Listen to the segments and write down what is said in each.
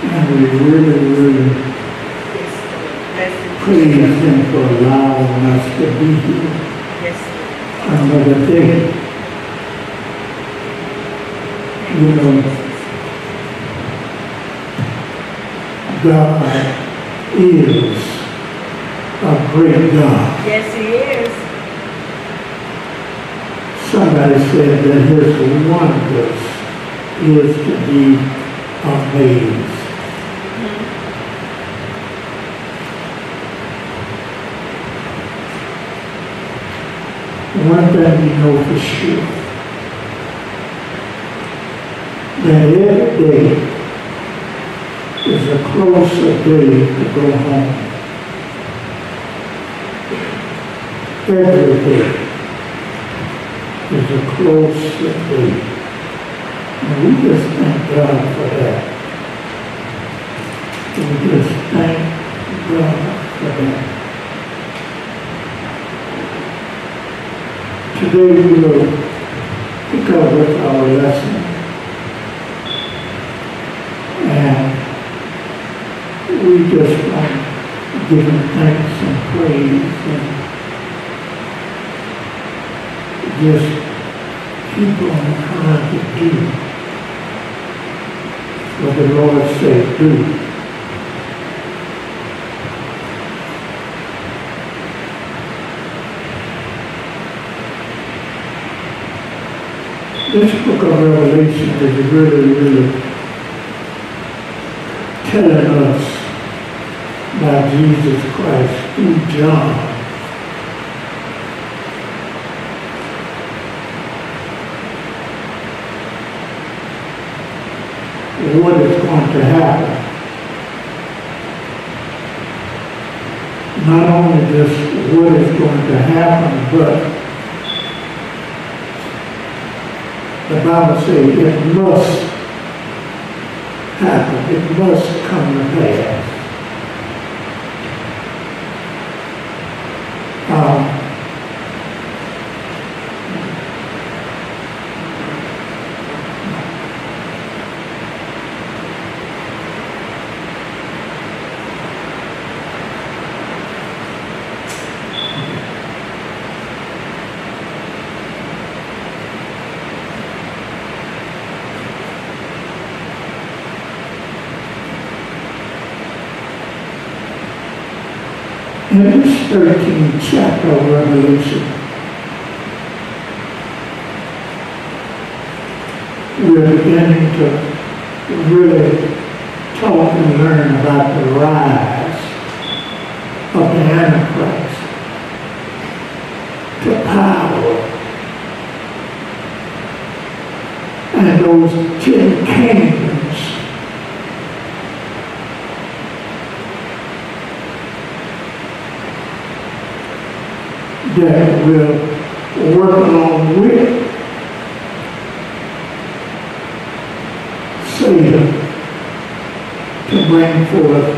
And we really praise Him for allowing us to be here another day. You know, God is a great God. Yes, He is. Somebody said that His wonders is to be amazed. One thing we know for sure, that every day is a closer day to go home. Every day is a closer day. And we just thank God for that. We just thank God for that. Today we will pick up with our lesson, and we just want to give Him thanks and praise and just keep on trying to do what the Lord said do. This book of Revelation is really telling us about Jesus Christ through John. What is going to happen. Not only just what is going to happen, but the Bible says it must happen. It must come to pass. In this 13th chapter of Revelation, we're beginning to really talk and learn about the rise of the Antichrist to power and those 10 kingdoms that will work along with Satan to bring forth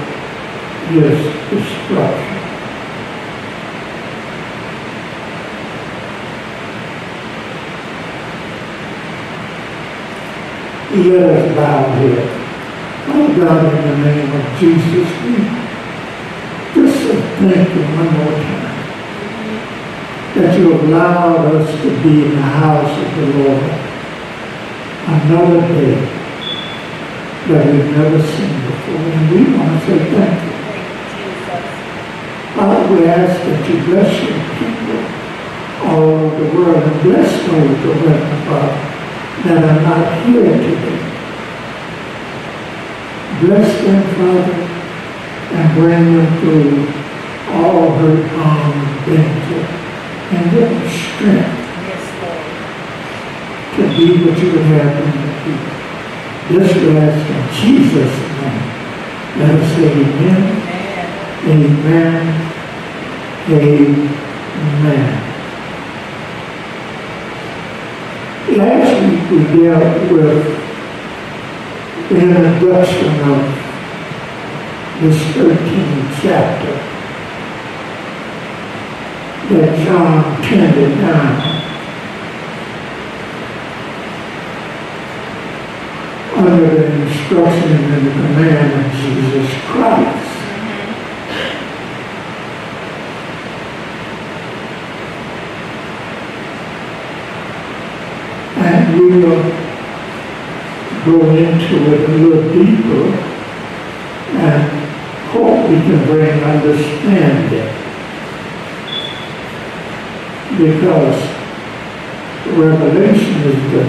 his destruction. Let us bow here. Father God, in the name of Jesus, we just say thank you one more time that you allowed us to be in the house of the Lord another day that we've never seen before. And we want to say thank you. Father, we ask that you bless your people all over the world and bless those, O Heavenly Father, that are not here today. Bless them, Father, and bring them through all hurt, harm, and danger. And give them strength to be what you would have them to be. This we ask in Jesus' name. Let us say amen, amen, amen. Last week we dealt with the introduction of this 13th chapter that John tended down. under the instruction and the command of Jesus Christ. And we will go into it a little deeper and hope we can bring understanding. Because Revelation is the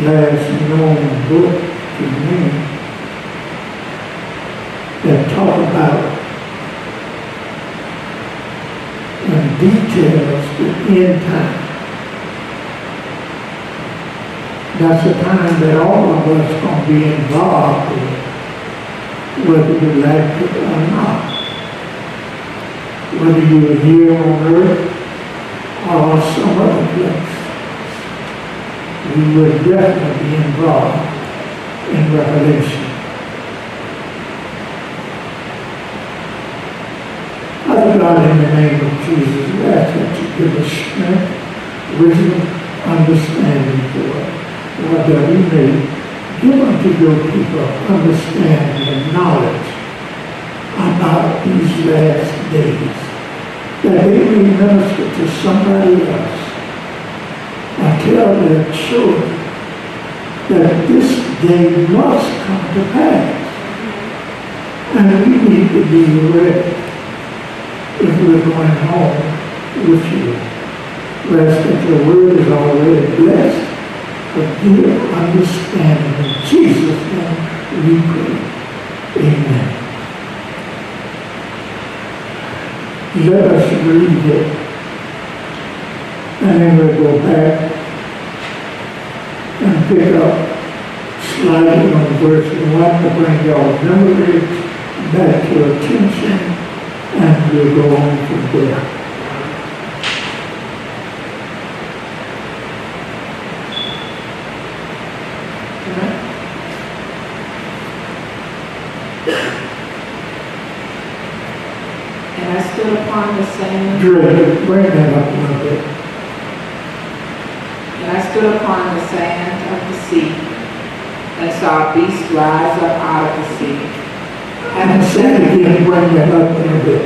last known book to me that talk about in details the end time. That's a time that all of us are going to be involved with, whether you like it or not. Whether you are here on earth or some other place, we will definitely be involved in Revelation. Father God, in the name of Jesus, we ask that you give us strength, wisdom, understanding for it. Lord, that we may give unto your people understanding and knowledge about these last days, that they may minister to somebody else and tell their children that this day must come to pass. And we need to be ready if we're going home with you. Rest that your word is already blessed. Give understanding. In Jesus' name we pray. Amen. Let us read it. And then we'll go back and pick up slightly on verse 1 to bring y'all memory back to attention, and we'll go on from there. And I stood upon the sand. Bring that up a little bit. And I stood upon the sand of the sea, and saw a beast rise up out of the sea. And say it again, bring that up a little bit.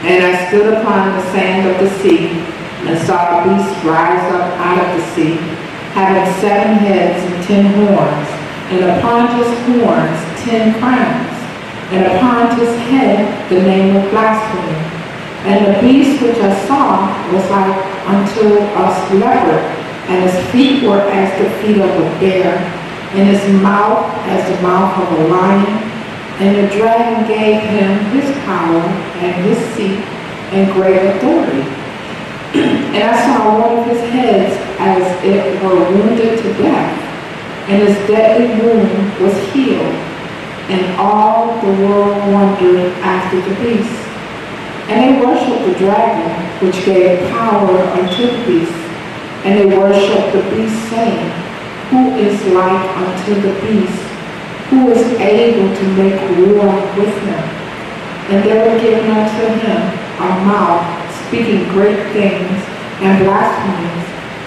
And I stood upon the sand of the sea, and saw a beast rise up out of the sea, having 7 heads and 10 horns, and upon his horns 10 crowns, and upon his head the name of blasphemy. And the beast which I saw was like unto a leopard, and his feet were as the feet of a bear, and his mouth as the mouth of a lion. And the dragon gave him his power and his seat and great authority. And I saw one of his heads as it were wounded to death, and his deadly wound was healed. And all the world wondered after the beast. And they worshipped the dragon, which gave power unto the beast. And they worshipped the beast, saying, Who is like unto the beast? Who is able to make war with him? And they were given unto him a mouth, speaking great things and blasphemies.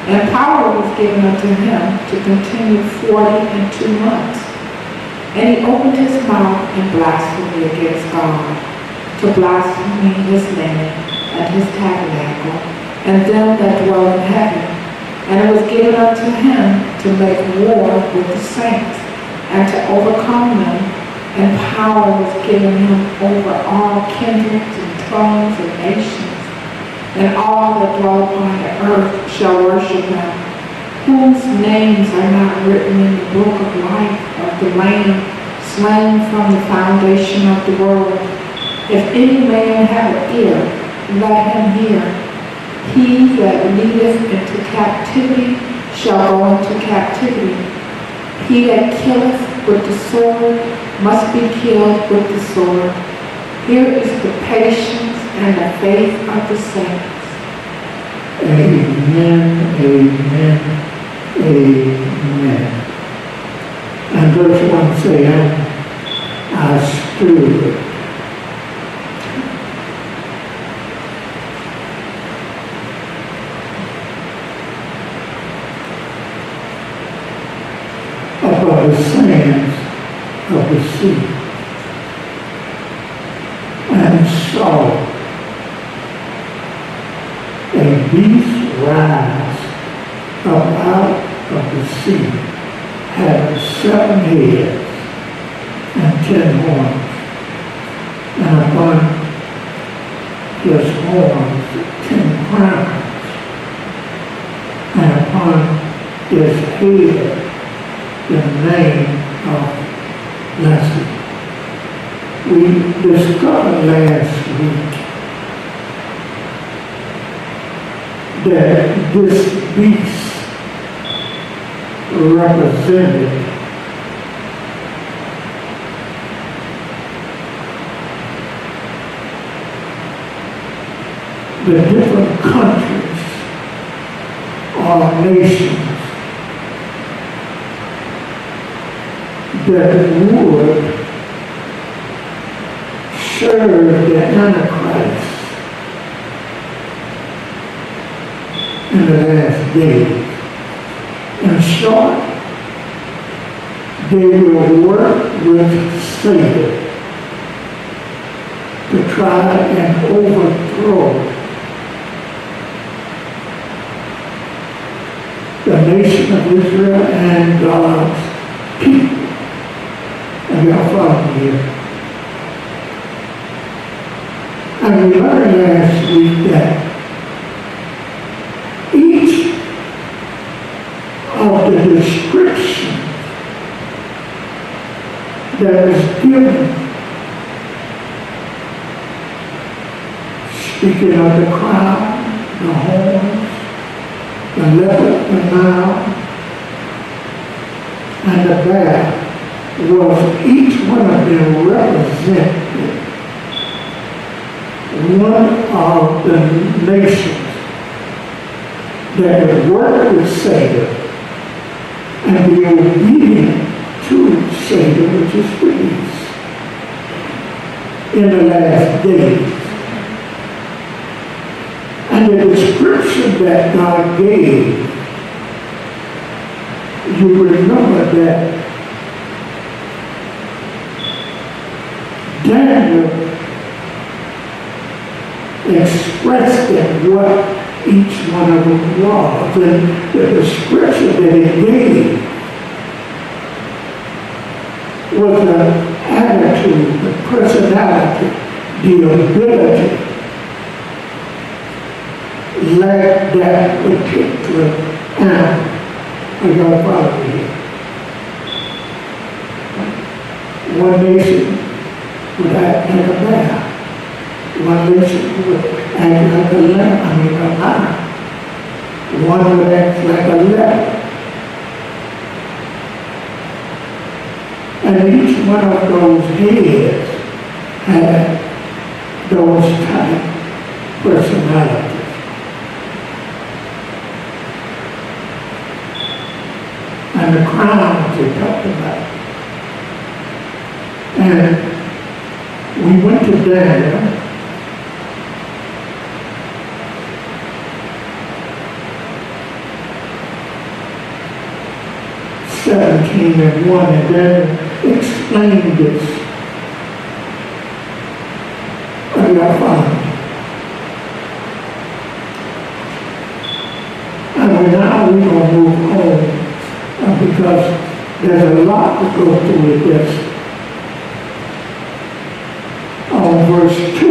And power was given unto him to continue 42 months. And he opened his mouth in blasphemy against God, to blaspheme his name and his tabernacle, and them that dwell in heaven. And it was given unto him to make war with the saints, and to overcome them, and power was given him over all kindreds and tongues and nations, and all that dwell upon the earth shall worship him, whose names are not written in the book of life of the Lamb, slain from the foundation of the world. If any man have an ear, let him hear. He that leadeth into captivity shall go into captivity. He that killeth with the sword must be killed with the sword. Here is the patience and the faith of the saints. Amen, amen, amen. And verse 1 says, I stood sea, and saw a beast rise up out of the sea, having 7 heads and 10 horns, and upon his horns 10 crowns, and upon his head the name of blessing. We discovered last week that this beast represented the different countries or nations that would serve the Antichrist in the last days. In short, they will work with Satan to try and overthrow the nation of Israel and God's people. And y'all follow me here. And we learned last week that each of the descriptions that is given, speaking of the crown, the horns, the leopard, the Nile, and the bear, was each one of them represented one of the nations that would work with Satan and be obedient to Satan, which is the beast, in the last days. And the description that God gave, you remember that Daniel expressed in what each one of them was. And the description that he gave was the attitude, the personality, the ability, like that particular animal. Are y'all follow me here? One nation would act like a bear. One nation would act like a lion. One would act like a leopard. And each one of those heads had those type personalities. And the crowns they talked about. And we went to Daniel. And 1, and then explained this. Are y'all following? And now we're going to move on because there's a lot to go through with this. On verse 2.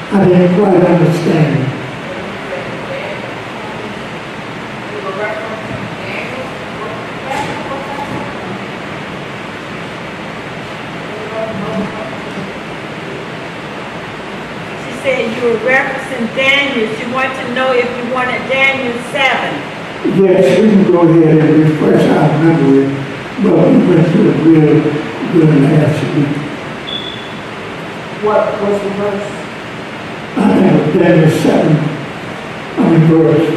I didn't quite understand. She said you were referencing Daniel. She wanted to know if you wanted Daniel 7. Yes, we can go ahead and refresh our memory, but we went through it real good last week. What was the verse? I think it was Daniel 7, verse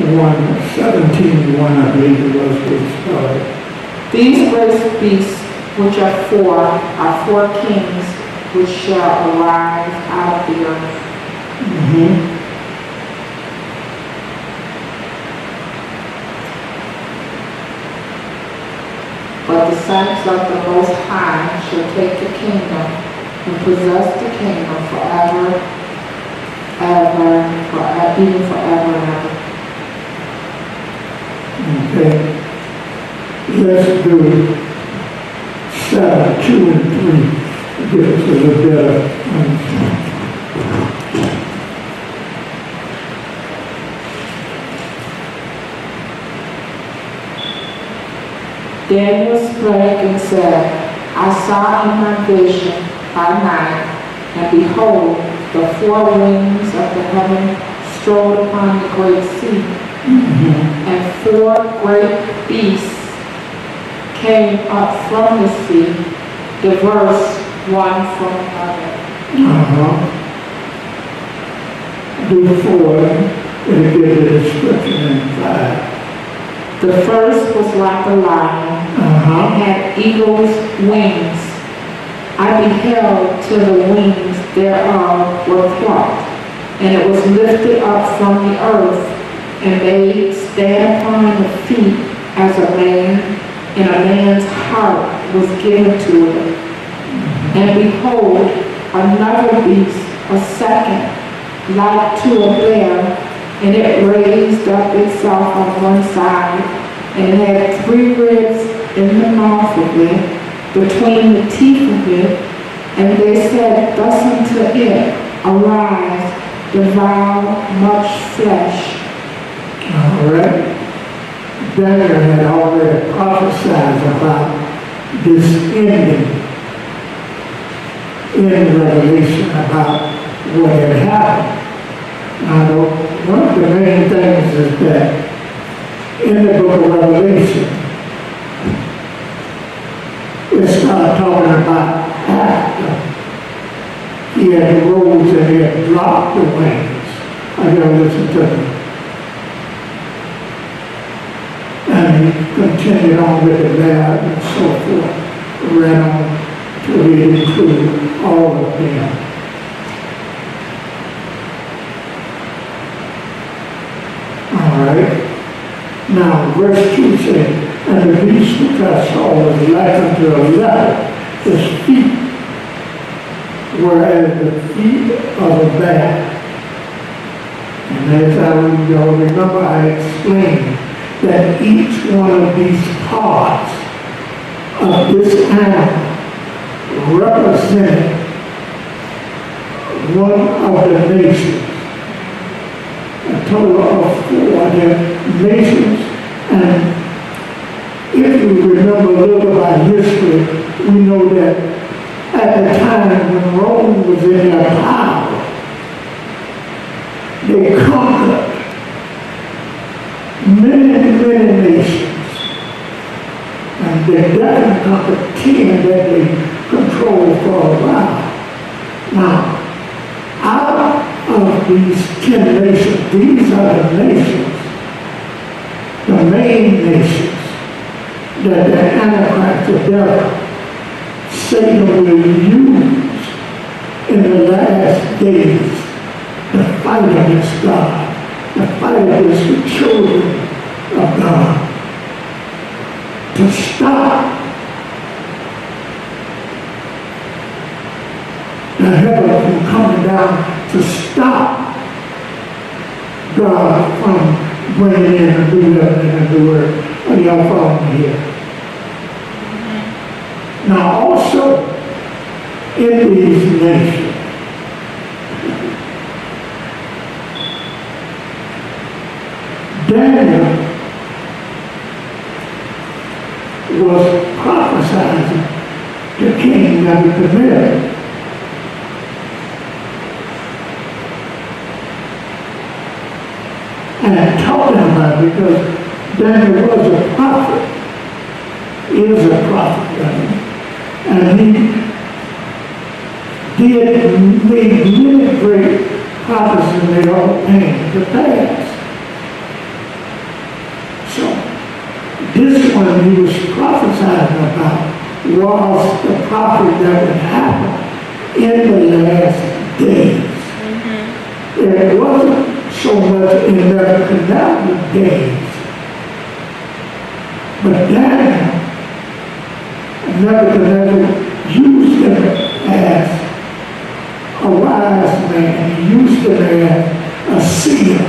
1, 17, I believe it was where it started. These great beasts, which are four kings, which shall arise out of the earth. Mhm. But the sons of the Most High shall take the kingdom and possess the kingdom forever, even forever and ever. Okay. Let's do 7, 2, and 3. Give us a little better understanding. Daniel spake and said, I saw in my vision by night, and behold, the four wings of the heaven strode upon the great sea, and four great beasts came up from the sea, diverse one from another. Do 4, and give the description in 5. The first was like a lion, and had eagle's wings. I beheld till the wings thereof were plucked, and it was lifted up from the earth, and made stand upon the feet as a man, and a man's heart was given to it. And behold, another beast, a second, like to a bear, and it raised up itself on one side, and it had 3 ribs in the mouth of it, between the teeth of it, and they said thus unto it, Arise, devour much flesh. All right. Daniel had already prophesied about this ending in Revelation, about what had happened. Now, one of the main things is that in the book of Revelation, it started talking about after he had rose and he had dropped the wings. I gotta listen to him. And he continued on with the lab and so forth, ran on till he included all of them. All right. Now, verse 2 says, and the beast which I saw was like unto a leopard, his feet were as the feet of a bear. And as I remember, I explained that each one of these parts of this animal represented one of the nations. A total of 4 nations, and if you remember a little about history, we know that at the time when Rome was in their power, they conquered many nations, and they definitely conquered 10 that they controlled for a while. Now, out of these 10 nations, these are the nations, the main nations, that the Antichrist, the devil, Satan will use in the last days to fight against God, to fight against the children of God, to stop the heaven from coming down, to stop God from bringing in a new heaven and a new earth. Are y'all following me here? Now also, in these nations, Daniel was prophesying to King Nebuchadnezzar. And talking about it because Daniel was a prophet, is a prophet, and he made many great prophecies and they all came to pass. So This one he was prophesying about was the prophet that would happen in the last days. And it wasn't so much in Nebuchadnezzar's days, but Daniel, Nebuchadnezzar used him as a wise man. He used him as a seer,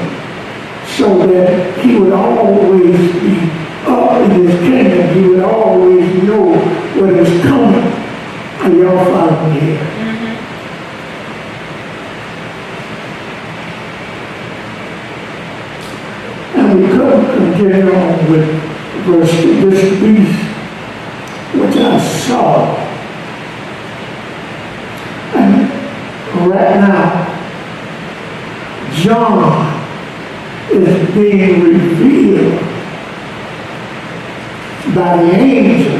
so that he would always be up in his kingdom. He would always know what is coming. Are y'all following me here? And we couldn't continue on with verse 2. This beast which I saw. And right now, John is being revealed by the angel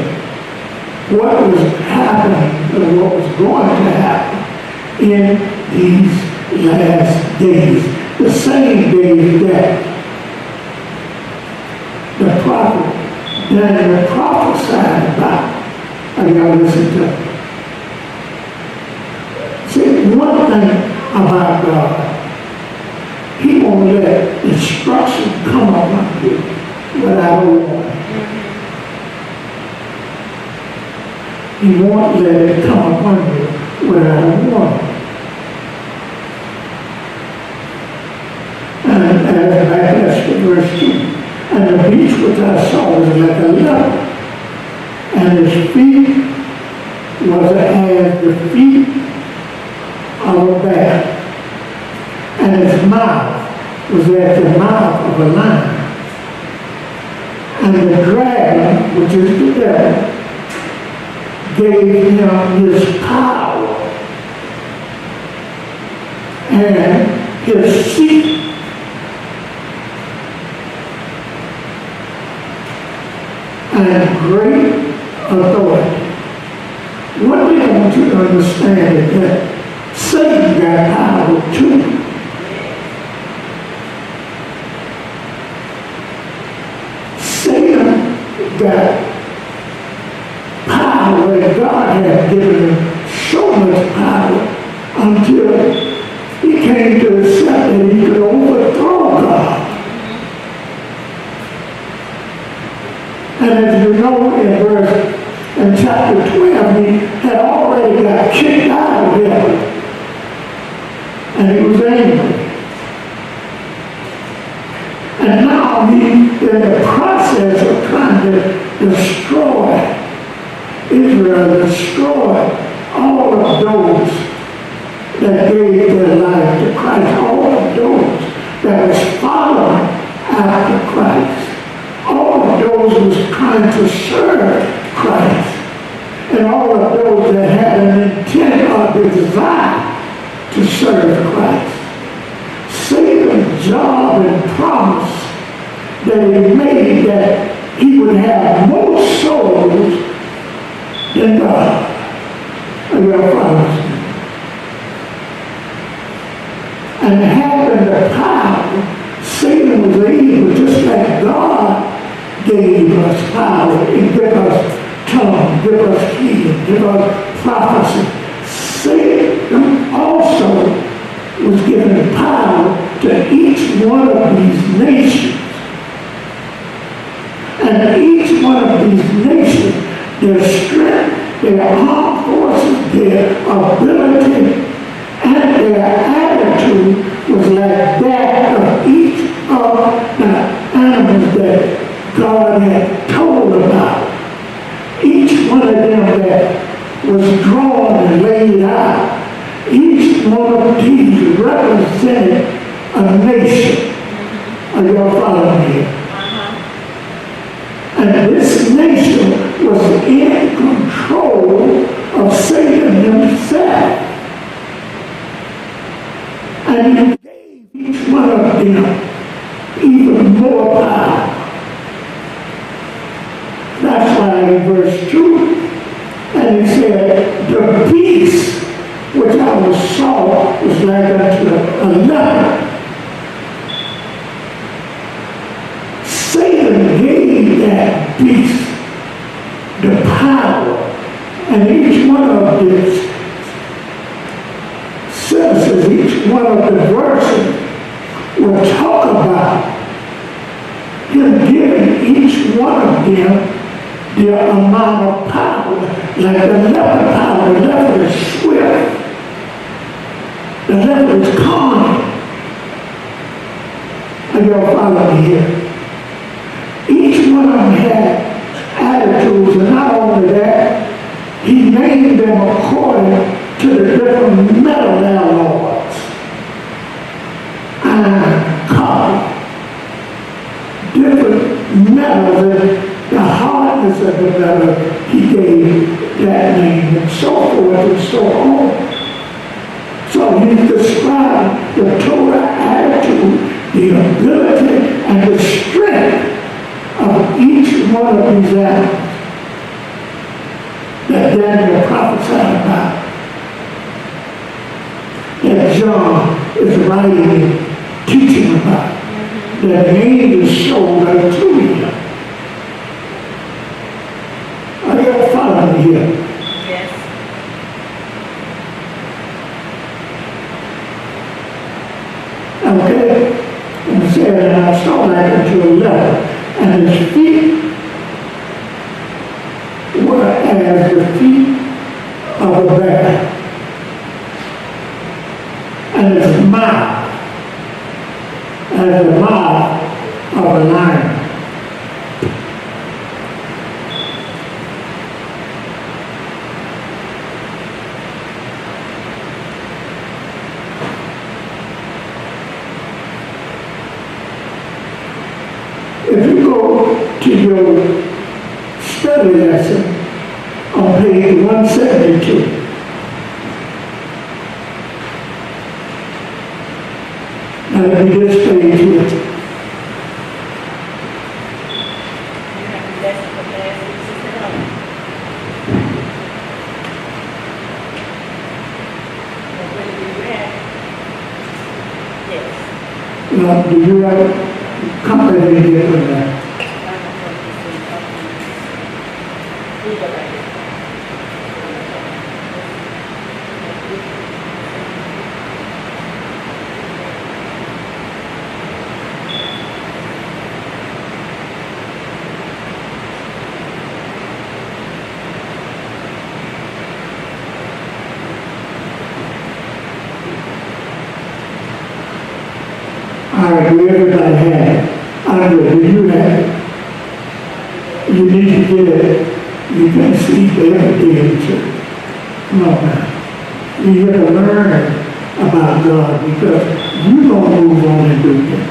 what was happening and what was going to happen in these last days. The same days that the prophet Daniel prophesied about. I gotta listen to it. See, one thing about God, he won't let instruction come upon you without a warning. He won't let it come upon you without a warning. And as to verse 2, and the beast which I saw was like a leopard, and his feet was as the feet of a bear, and his mouth was as the mouth of a lion. And the dragon, which is the devil, gave him his power and his seat and great authority. One thing I want you to understand is that Satan got power too. Satan got power, and God had given him so much power until he came to accept that he could overthrow God. And as you know, in chapter 12, he had already got kicked out of heaven. And he was angry. And now he, in the process of trying to destroy Israel, destroy all of those that gave their life to Christ, all of those that was following after Christ. All of those who was trying to serve Christ, and all of those that had an intent or the desire to serve Christ. Satan's job and promise that he made that he would have more souls than God. Are you following me? And having the power, Satan was able, just like God gave us power and give us tongue, give us healing, give us prophecy. Satan also was given power to each one of these nations. And each one of these nations, their strength, their armed forces, their ability, and their attitude was like that of each of the animals that God had told about. Each one of them that was drawn and laid out, each one of these represented a nation. Are y'all following me? And this nation was in control of Satan himself. And he gave each one of them even more power. That's why in verse 2, and he said, the beast which I saw was like unto a leopard. Satan gave that beast one of the sentences, each one of the verses will talk about him giving each one of them the amount of power, like the leopard power. The leopard is swift, the leopard is calm. Are y'all follow me here? Each one of them had attitudes, and not only that, he named them according to the different metal alloys. Iron, copper, different metals, and the hardness of the metal, he gave that name, and so forth and so on. So he described the total attitude, the ability, and the strength of each one of these animals that Daniel prophesied about, that John is writing and teaching about, that the angels showed unto him. Are you all following me here? Yes. Okay? And it said, and I saw that into a leper, and his feet were as the feet of a bear, and his mouth as the mouth of a lion. If you go to your study lesson on page 172, that'll be this page here. You have the lesson for last week, Sister Helen. And where do you have? Yes. Now, do you have a copy here from that? Read it right here. All right, we everybody had it. Andre, do you have it? You need to get it. You can't sleep every day in church. Come on now. You have to learn about God because you're going to move on and do things.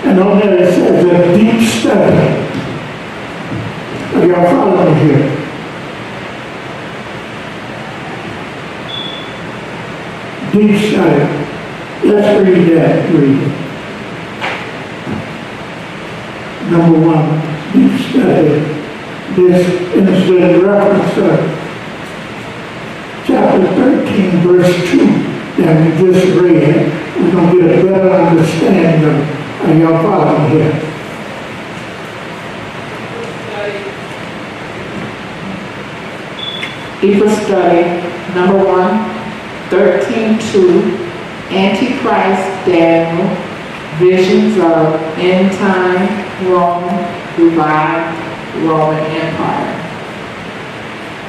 And on there it says a deep study. Are y'all following me here? Deep study. Let's read that, please. Number one, deep study. This is in reference to chapter 13, verse 2 that we just read. We're going to get a better understanding of it. Are y'all following here? Ephor study, number 1, 13:2, Antichrist Daniel, visions of end time Rome, revived Roman Empire.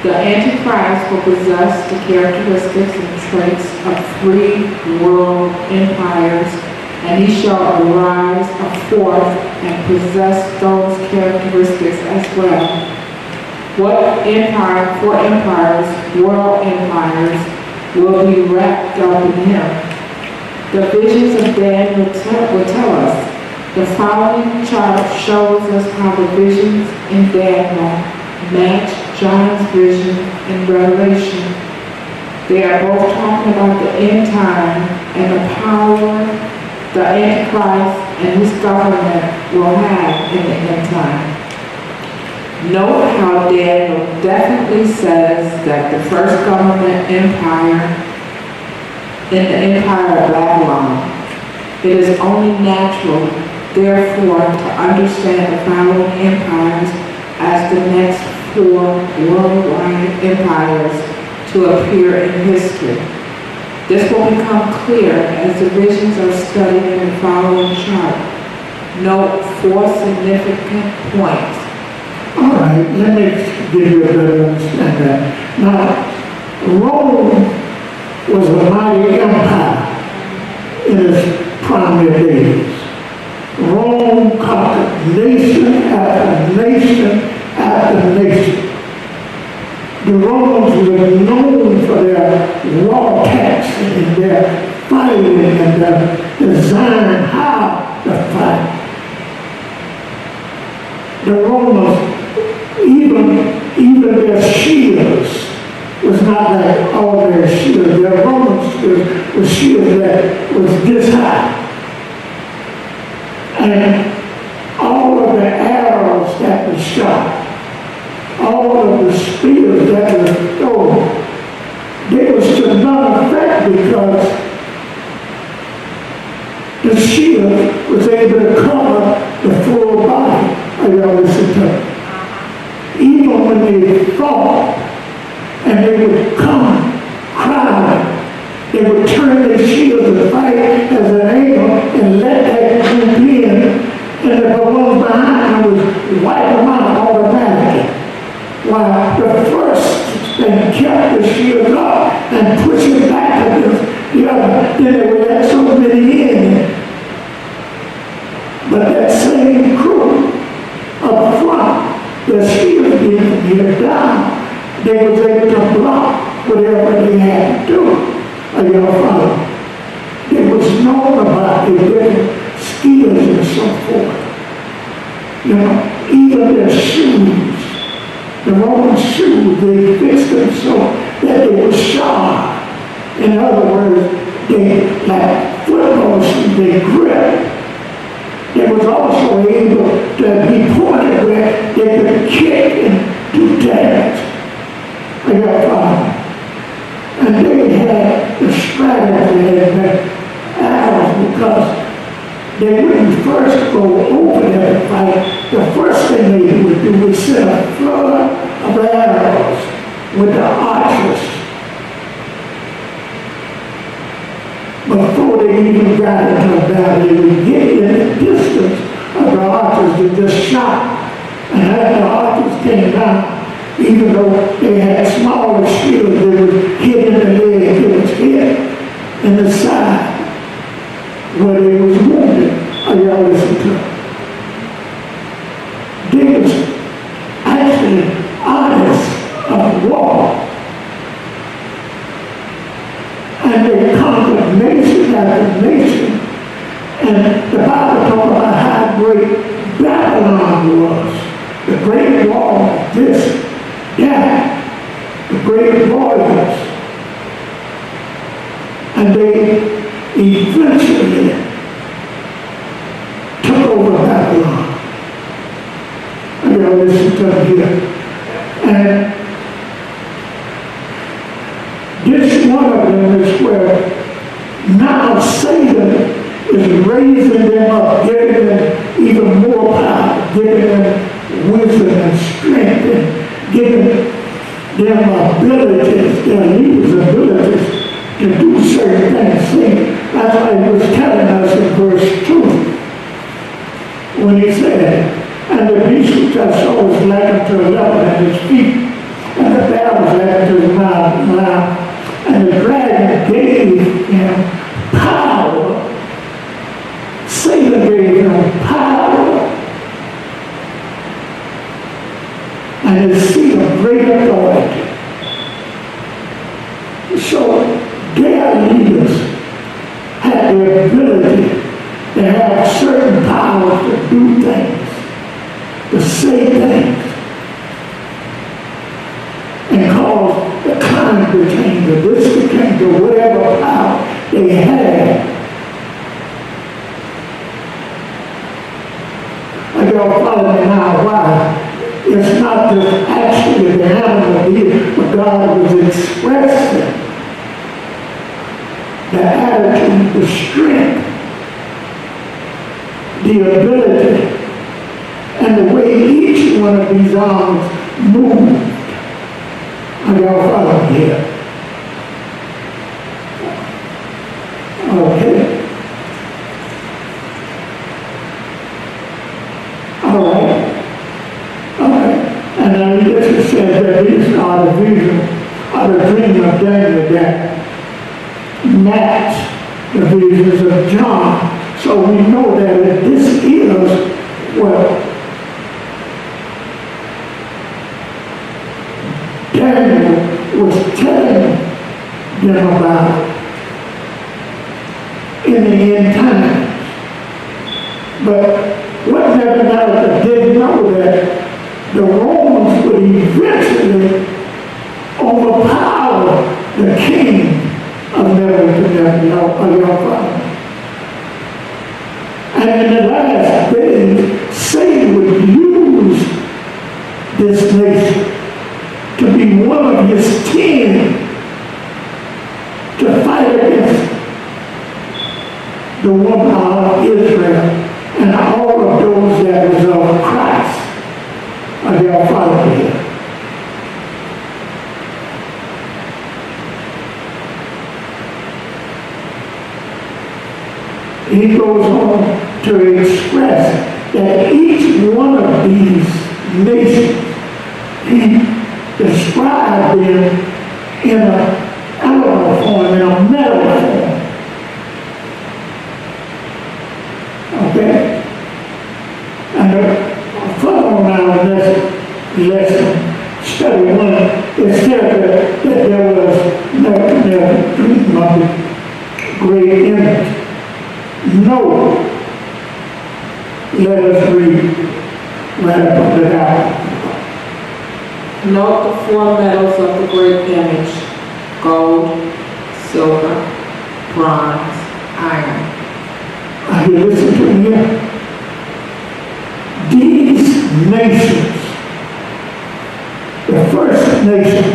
The Antichrist will possess the characteristics and traits of 3 world empires, and he shall arise a fourth and possess those characteristics as well. What empire, 4 empires, world empires, will be wrapped up in him? The visions of Daniel will tell us. The following chart shows us how the visions in Daniel match John's vision in Revelation. They are both talking about the end time and the power the Antichrist and his government will have in the end time. Note how Daniel definitely says that the first government empire in the empire of Babylon. It is only natural, therefore, to understand the following empires as the next 4 worldwide empires to appear in history. This will become clear as the visions are studied in the following chart. Note 4 significant points. All right, let me give you a better understanding. Now, Rome was a mighty empire in its primary days. Rome conquered nation after nation after nation. The Romans were known for their war tactics and their fighting and their design how to fight. The Romans, even their shields was not like ordinary shields. Their Roman shields were shields that was this high. And all of the arrows that were shot, all of the spears that were thrown, they was to none effect because the shield was able to cover the full body of your listener. Even when they fought and they would come crowding, they would turn their shields and fight as an angle and let that group in, and the ones behind them would wipe them out automatically. While the first they kept the shield up and pushed it back against the other, then they would let so many in. But that same crew up front, the shield being here down, they was able to block whatever they had to do. They was known about their different skills and so forth. Even their shoes, the Roman shoes, they fixed them so that they were sharp. In other words, they, like football shoes, they grip. They was also able to be pointed where they could kick and do damage. And they had the strategy and the arrows because they wouldn't first go over there to fight. The first thing they would do was send a flood of arrows with the archers. Before they even got into a battle, they would get in the distance of the archers that just shot. And as the archers came down, even though they had smaller shields, they would hit in the leg, they was hit in the side where they was wounded. Are y'all listening to me? They was actually artists of war. And they conquered nation after nation. And the Bible talks about how great Babylon was. The great wall, this, that, the great warriors. And they eventually took over Babylon. And y'all listen to me here. And this one of them is where now Satan is raising them up, giving them even more power, giving them wisdom and strength, and giving them abilities, their leaders' abilities to do certain things. See, that's why he was telling us in verse 2, when he said, and the beast which I saw was like unto a leopard at his feet, and the bear was like unto his mouth, and the dragon gave him power. Satan gave him power and a seat of great authority. So their leaders had the ability to have certain powers to do things, to say things, and cause the climate to change, or this to change, or whatever power they had. Are y'all following me now? Why? It's not just actually the animal did, but God was expressing the attitude, the strength, the ability, and the way each one of these arms moved. Are y'all following here? Okay. All right. And then this says that these are the vision, are the dream of Daniel that match the visions of John. So we know that this is what Daniel was telling them about in the end times. But what Nebuchadnezzar didn't know that the Romans would eventually overpower the king of Nebuchadnezzar. And in the last days, Satan would use this nation to be one of his 10 to fight against the woman of Israel and all of those that was of Christ. Are y'all following here? He goes on to express that each one of these nations, he described them in an animal form, in a metal form. Okay? And follow now in this lesson, study one, it said that there was no dream of the great image. No. Let us read right up it out. Note the four metals of the great image: gold, silver, bronze, iron. Are you listening to me here? These nations, the first nation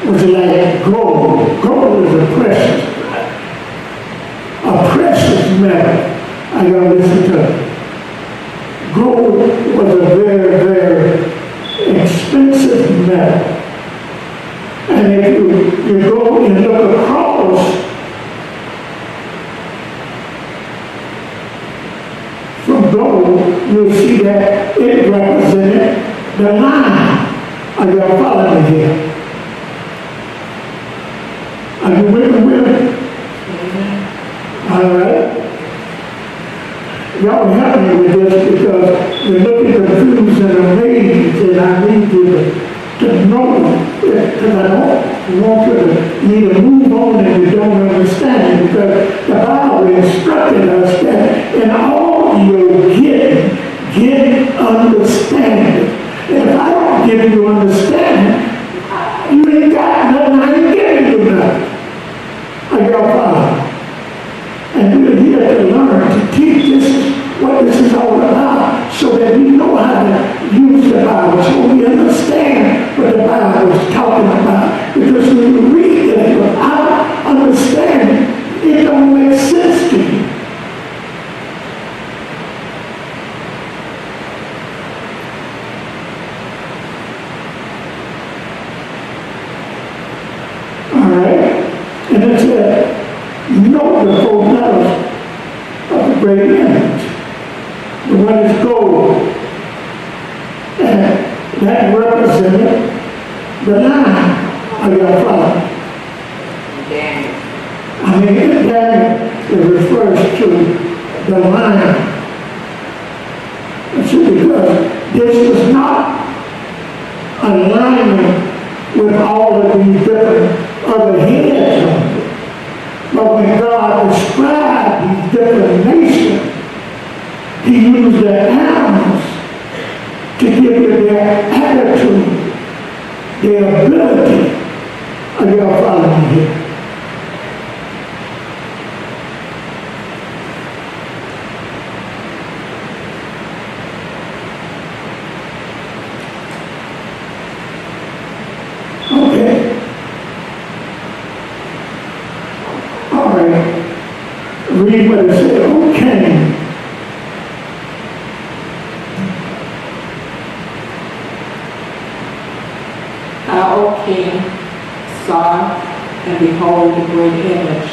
was like gold. Gold is a precious metal. I gotta listen to it. Gold was a very, very expensive metal. And if you go and look across from gold, you'll see that it represented the line. Are you following me here? Are you with me? All right. Y'all help me with this because you're looking confused and amazed, and I need you to know, because I don't want you to need to move on and you don't understand it, because the Bible instructed us that in all you're getting understanding. And if I don't give you understanding, you ain't got nothing, I ain't giving you nothing. Are y'all following? And we're here to learn, to teach. This is what this is all about, so that we know how to use the Bible, so we understand what the Bible is talking about. Because when you read it without understanding, it don't make sense to you. All right? And it said, know the four metals of the great image. The one is gold. And that represented the line. Are y'all following? I mean, it refers to the line. See, because this was not aligning with all of these different other heads on it. But when God described these different nations, He used their animals to give you their attitude, their ability. Are y'all following me here? Read what it said. O King, Thou, O King, saw and behold the great image.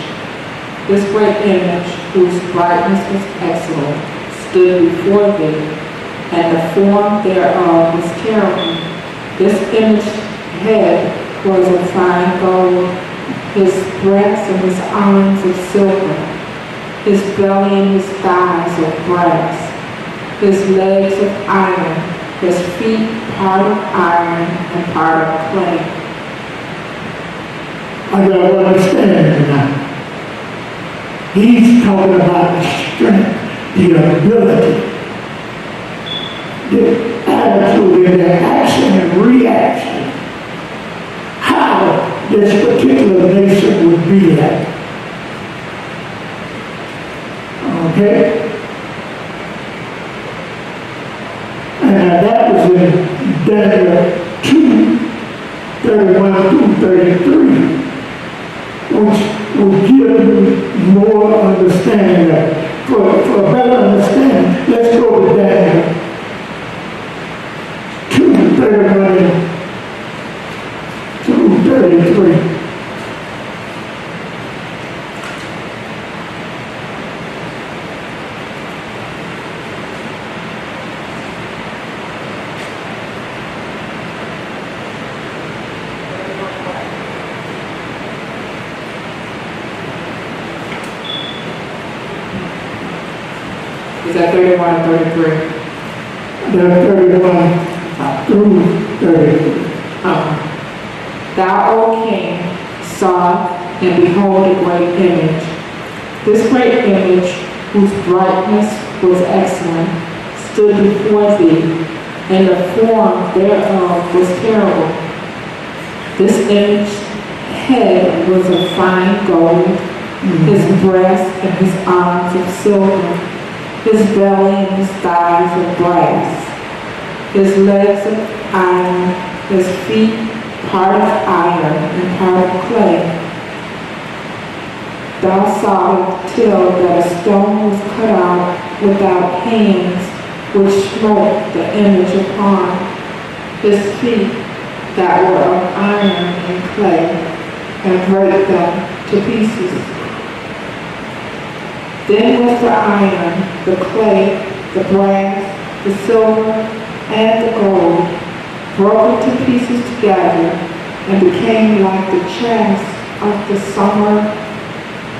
This great image, whose brightness was excellent, stood before thee, and the form thereof was terrible. This image's head was of fine gold, his breast and his arms of silver, his belly and his thighs of brass, his legs of iron, his feet part of iron and part of clay. I got to understand now. He's talking about the strength, the ability, the attitude, and the action and reaction. How this particular nation would be like. Okay? And that was in Daniel 2:31 through 33, which will give you more understanding. For a better understanding, let's go to Daniel 2:31 through 33. Is that 31 or 33? They're 31 through 33. Thou, O King, saw and behold a great image. This great image, whose brightness was excellent, stood before thee, and the form thereof was terrible. This image's head was of fine gold, his breast and his arms of silver, his belly and his thighs of brass, his legs of iron, his feet part of iron and part of clay. Thou sawest till that a stone was cut out without hands, which smote the image upon his feet that were of iron and clay, and brake them to pieces. Then was the iron, the clay, the brass, the silver, and the gold broken to pieces together, and became like the chaff of the summer,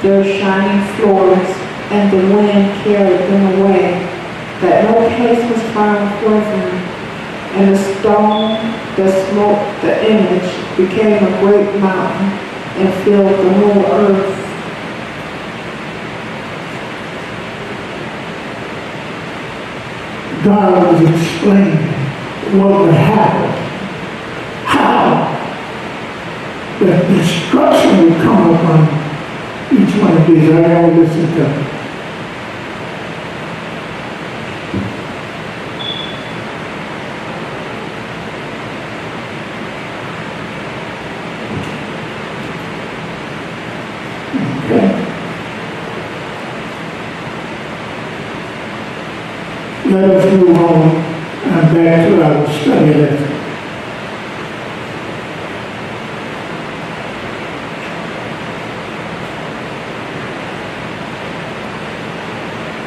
their shining floors, and the wind carried them away, that no place was found for them. And the stone that smote the image became a great mountain, and filled the whole earth. God was explaining what would happen, how the destruction would come upon each one of these. I gotta listen to them. Okay. Let us move on and back to our study lesson.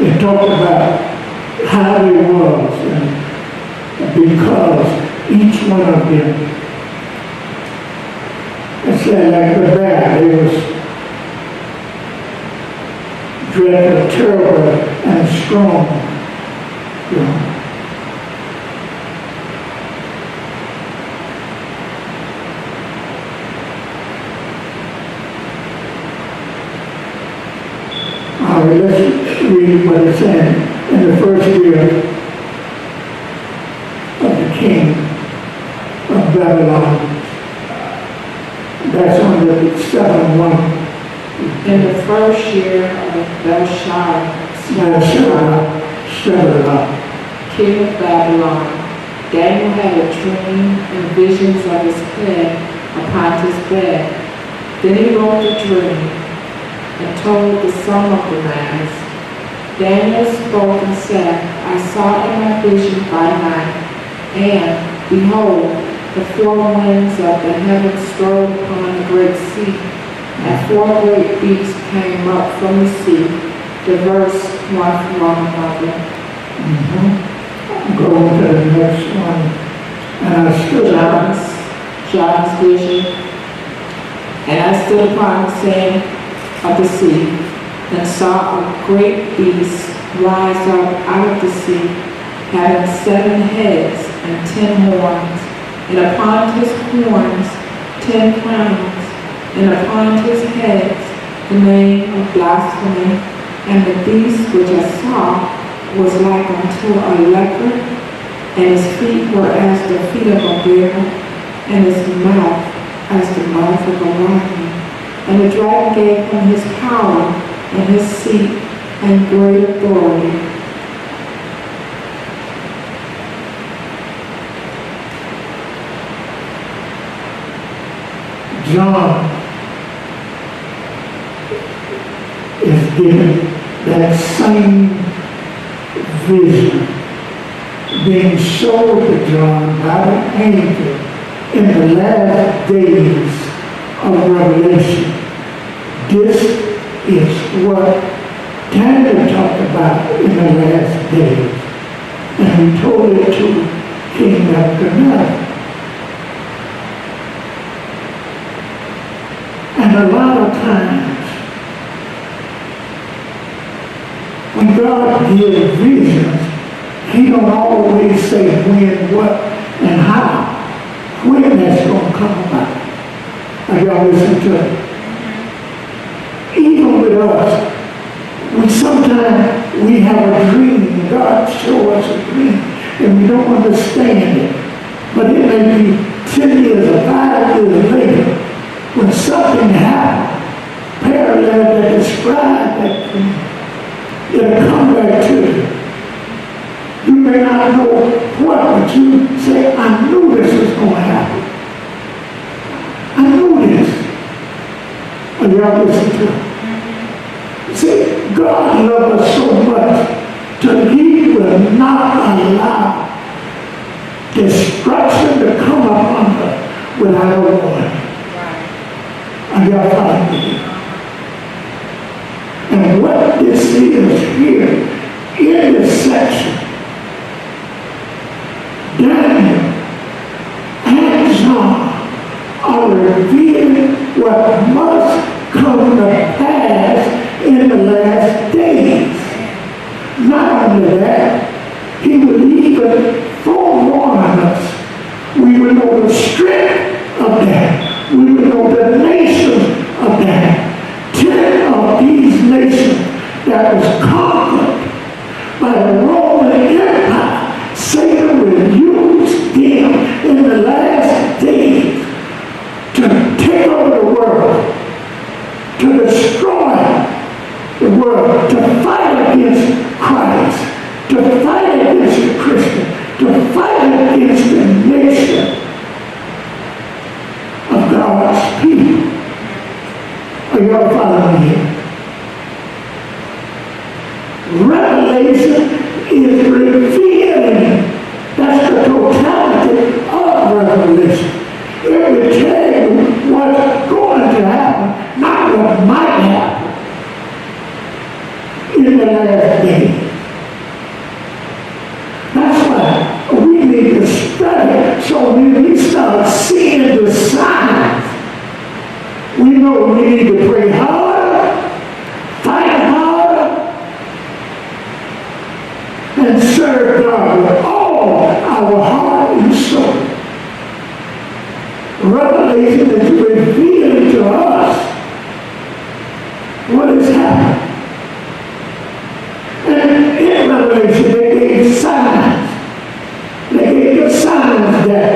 It talked about how they was, and because each one of them, it said like the bear, they was dreadful, terrible, and strong. You know. All right, let's read what it said in the first year of the king of Babylon. That's on the 7-1. In the first year of Belshazzar, king of Babylon, Daniel had a dream and visions of his head upon his bed. Then he wrote the dream and told the sum of the matters. Daniel spoke and said, I saw in my vision by night, and behold, the four winds of the heaven strode upon the great sea, and four great beasts came up from the sea, diverse one from another. Go to the next one. And I stood up. John's vision. And I stood upon the sand of the sea, and saw a great beast rise up out of the sea, having 7 heads and 10 horns, and upon his horns 10 crowns, and upon his heads the name of blasphemy. And the beast which I saw was like unto a leopard, and his feet were as the feet of a bear, and his mouth as the mouth of a lion. And the dragon gave him his power and his seat and great authority. John is given that same vision being showed to John by the angel in the last days of Revelation. This is what Daniel talked about in the last days, and he told it to King Nebuchadnezzar. And a lot of times, when God gives visions, He don't always say when, what, and how, when that's going to come about. Are y'all listening to it? Even with us, sometimes we have a dream, and God shows us a dream, and we don't understand it. But it may be 10 years or 5 years later, when something happened, parallel that described that dream, it'll come back to you. You may not know what, but you say, I knew this was going to happen. I knew this. And y'all listen to it. See, God loves us so much that He will not allow destruction to come upon us without a warning. Are y'all following me? And what this is here in this section, Daniel and John are revealing what must come to pass in the last days. Not only that, he will even forewarn us. We will know the strength of that. We will know the nations of that. 10 of these nations that was conquered by the Roman Empire, Satan will use them in the last days to take over the world, to destroy the world, to fight against Christ, to fight against the Christian, to fight against the nation of God's people. Are y'all following me? Revelation is revealing. That's the totality of Revelation. It will tell you what's going to happen, not what might happen in the last days. That's why we need to study, so when we start seeing the signs, we know we need to pray harder, fight harder, and serve God with all our heart and soul. Revelation is revealing to us what is happening. And in Revelation, they gave signs. They gave the signs that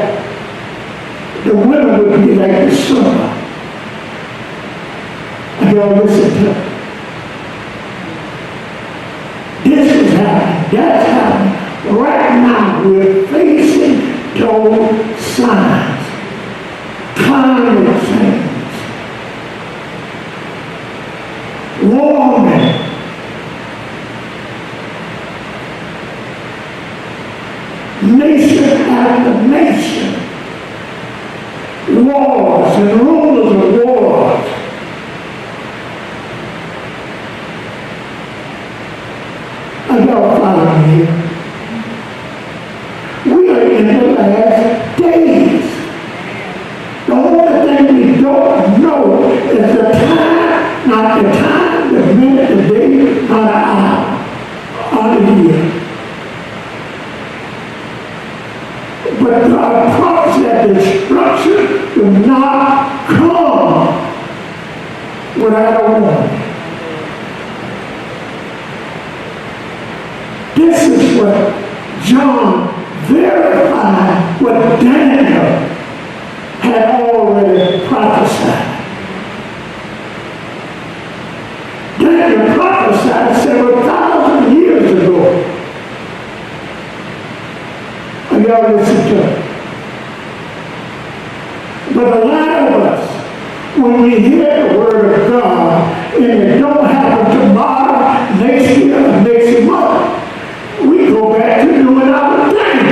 the women would be like the sun. And y'all listen to it. This is happening. That's happening. Right now, we're facing those signs. Climate change. without a warning. This is what John verified what Daniel had already prophesied. Daniel prophesied several thousand years ago. Are y'all listening to it? But a lot of us, when we hear the word of God, and it don't happen tomorrow, next year, or next month, we go back to doing our thing.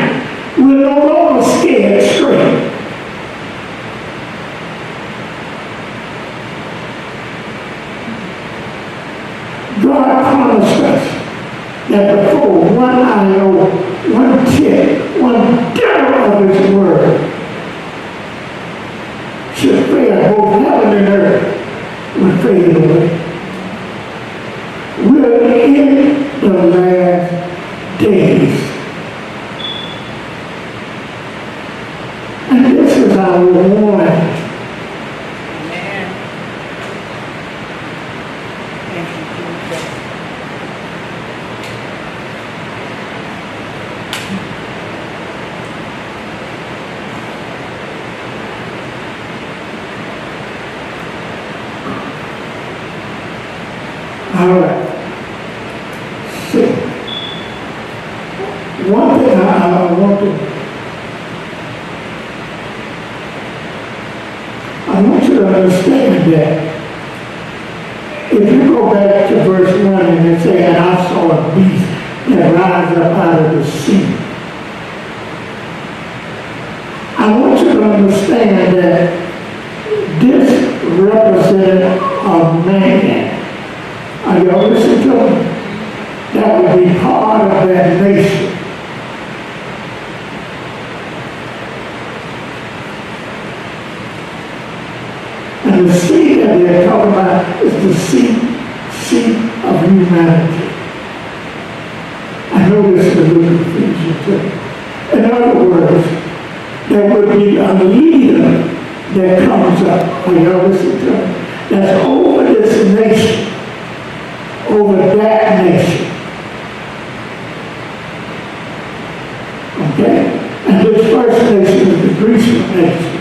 We're no longer scared straight. God promised us that before one iota, one tittle, one tittle of His word should fail, both heaven and earth will fade away. We're in the last days. And this is our warning. All right. So, one thing I want you to understand that if you go back to verse 1 and it says, and I saw a beast that rise up out of the sea. I want you to understand that this represented a man. Are y'all listening to me? That would be part of that nation. And the sea that they're talking about is the sea of humanity. I know this is a little confusing too. In other words, there would be a leader that comes up. Are y'all listening to me? That's over this nation. Over that nation. Okay? And this first nation is the Grecian nation,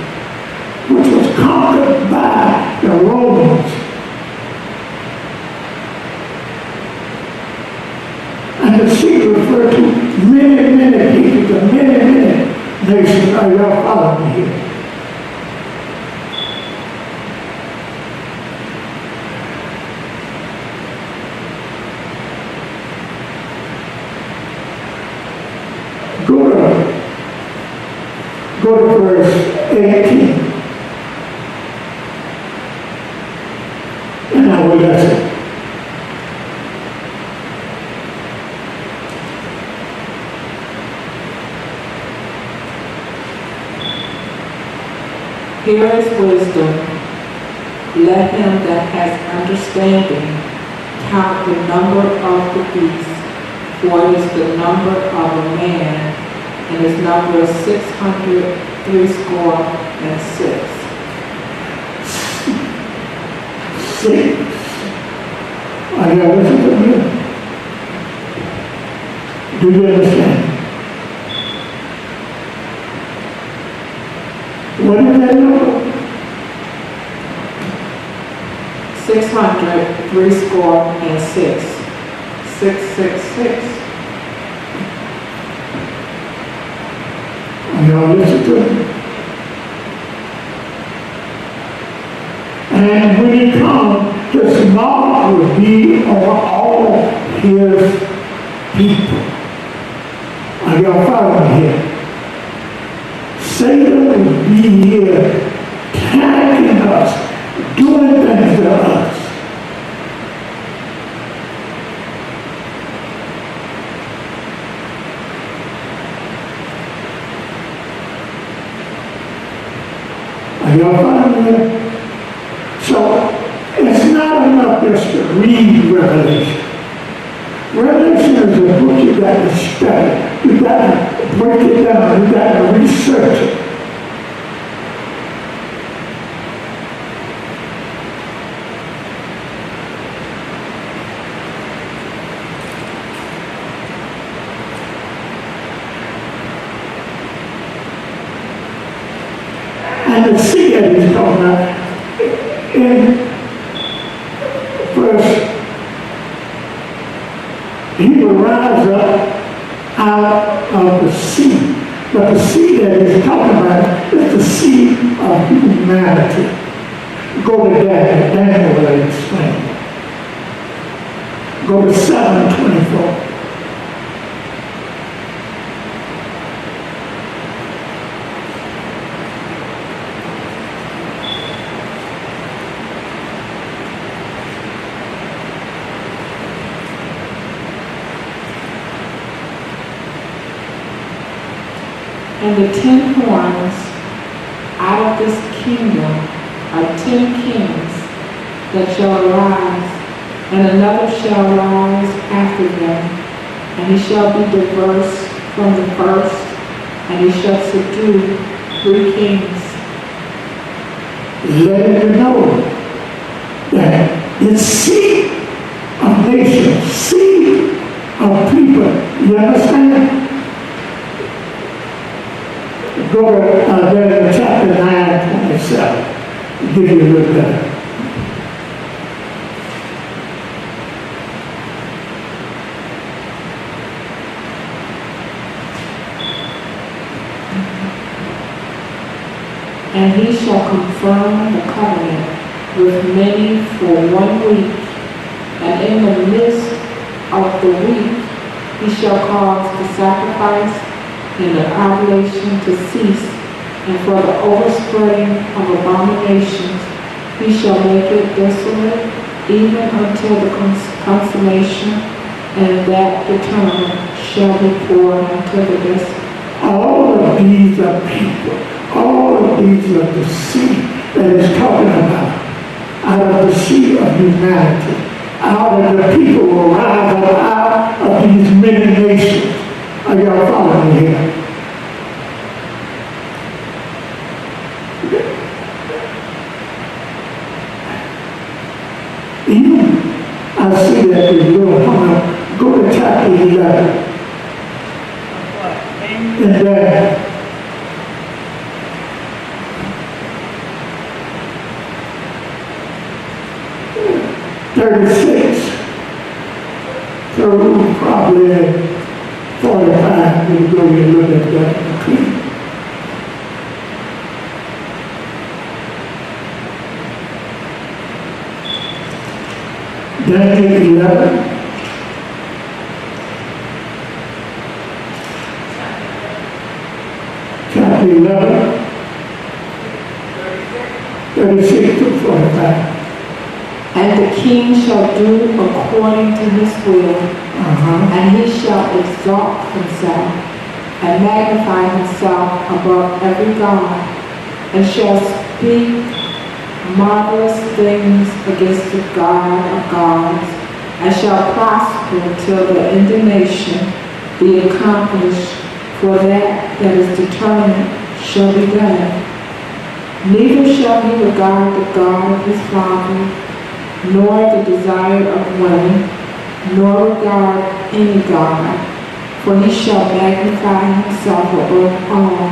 which was conquered by the Romans. And the sea referred to many people, to many nations. Are y'all following me here? Go to verse 18. And I will listen. Here is wisdom. Let him that has understanding count the number of the beast, for it is the number of a man, and his number is 666. Six. Are you listening to me? Do you understand? What is that number? 666. 666. Y'all listen to me. And when he comes, his mark will be on all his people. Are y'all following here? Satan will be here attacking us, doing things to us. Are y'all following me? So, it's not enough just to read Revelation. Revelation is a book you got to study. You got to break it down. You got to research it. And the sea that he's talking about, in verse, he will rise up out of the sea. But the sea that he's talking about is the sea of humanity. Go to Daniel. Daniel will explain. Go to 7:24. And the 10 horns out of this kingdom are 10 kings that shall arise, and another shall rise after them, and he shall be diverse from the first, and he shall subdue 3 kings. Let you know that it's sea of nations, sea of people. You understand? Go to Daniel chapter 9:27. Give you a little better. And he shall confirm the covenant with many for 1 week, and in the midst of the week he shall cause the sacrifice and the oblation to cease, and for the overspreading of abominations he shall make it desolate, even until the consummation, and that determined shall be poured unto the desolate. All of these are people. All of these are the sea that is talking about. Out of the sea of humanity. Out of the people will rise up out of these many nations. Are y'all following me here? Even I see that the Lord, go to chapter 11. What? And then 36. So probably 45 we'll go and look at that. Daniel 11. Chapter 11. 36 to 45. And the king shall do according to his will, and he shall exalt himself, and magnify himself above every god, and shall speak marvelous things against the God of gods, and shall prosper till the indignation be accomplished, for that is determined shall be done. Neither shall he regard the God of his father, nor the desire of women, nor regard any god, for he shall magnify himself above all.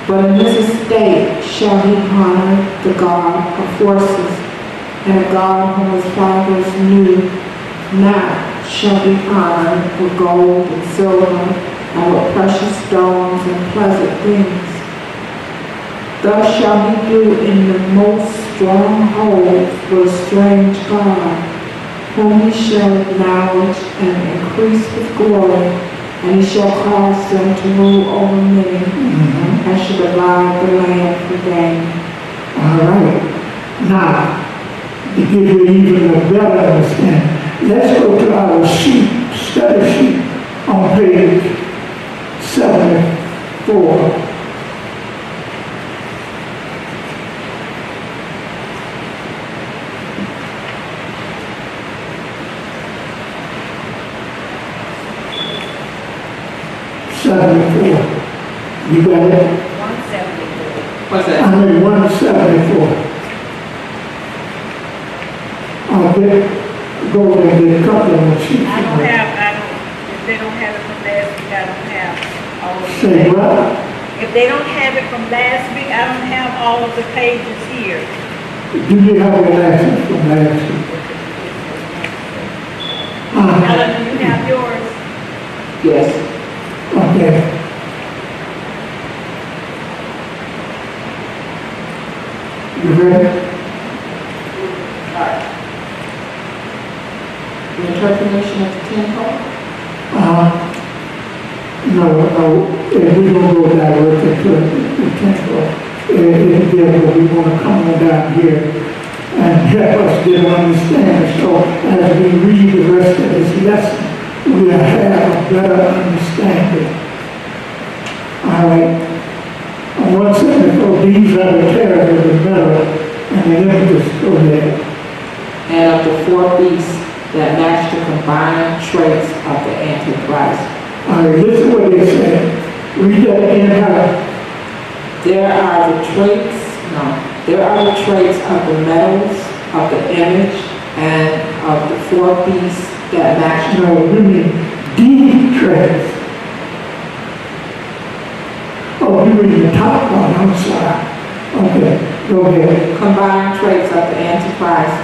But in this estate shall he honor the God of forces, and a God whom his fathers knew not shall be honored with gold and silver, and with precious stones and pleasant things. Thus shall he do in the most strongholds with a strange God, whom he shall acknowledge and increase with glory, and he shall cause them to rule over many, and shall divide the land for gain. All right. Now, to give you even a better understanding, let's go to our sheet, study sheet on page 74. You got it? 174. What's that? I mean 174. Okay. Go and get a couple of them sheets. I don't, if they don't have it from last week, I don't have all of Say them. what? If they don't have it from last week, I don't have all of the pages here. Do you have a lesson from last week? Helen, do you have yours? Yes. Okay. You ready? The interpretation of the 10 part? No, if we don't go directly to the temple, we want to come on down here and help us get an understanding. So as we read the rest of this lesson, we'll have a better understanding. All right. On 174, these are the terrors of the metal and the images. Go ahead. And of the 4 beasts that match the combined traits of the Antichrist. All right, listen to what they say. Read that again, Helen. There are the traits of the metals, of the image, and of the 4 beasts that match. No, you mean deep traits. Oh, you mean the top one, I'm sorry. Okay, go ahead. Combined traits of the Antichrist.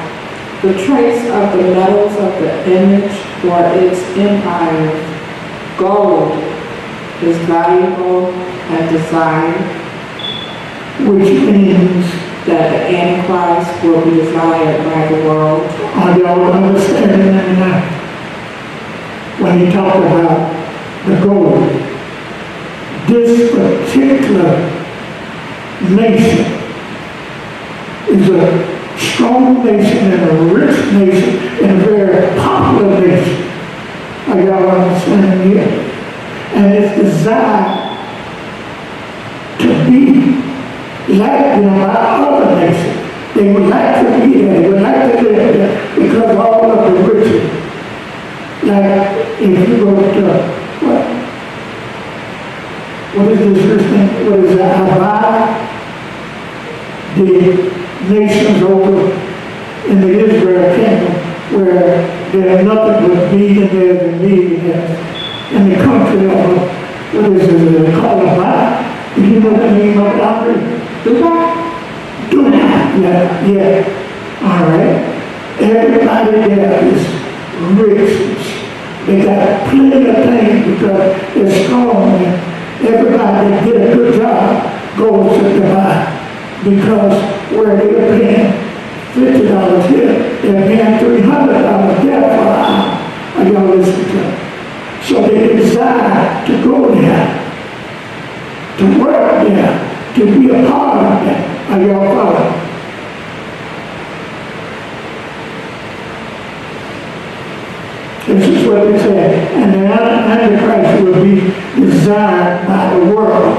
The traits of the metals of the image for its empire. Gold is valuable and desired, Which means, that the Antichrist will be desired by the world. are y'all understanding that now? When he talked about the gold, this particular nation is a strong nation and a rich nation and a very popular nation. Are y'all understanding here? And it's designed to be like them by other nations. They would like to be there, they would like to live there because of all of the riches. Like if you go to, what is this thing? What is that? Abide? The nations over in the Israel kingdom where there's nothing but millionaires and millionaires. In the country of, what is it called, Abide? Do you know the name of it, Andre? Dubai? Yeah. All right. Everybody there is rich. They got plenty of things because they're strong. And everybody that get a good job goes to Dubai because where they're paying $50 here, they're paying $300 there for an hour. Are y'all listening to me? So they desire to go there, to work there, to be a part of that. Are y'all following? This is what they say. And the Antichrist will be desired by the world.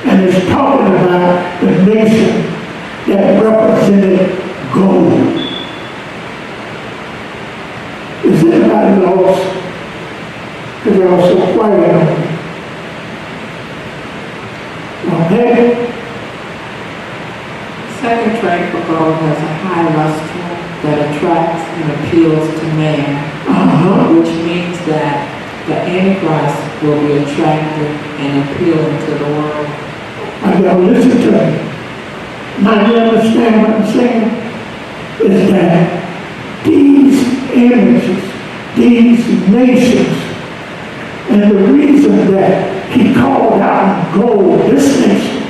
And it's talking about the nation that represented gold. Is anybody lost? Because they're all so quiet on me. Okay? Second trait for gold has a high luster that attracts and appeals to man, which means that the Antichrist will be attractive and appealing to the world. Now y'all listen to me. Now you understand what I'm saying? Is that these images, these nations, and the reason that he called out gold, this nation,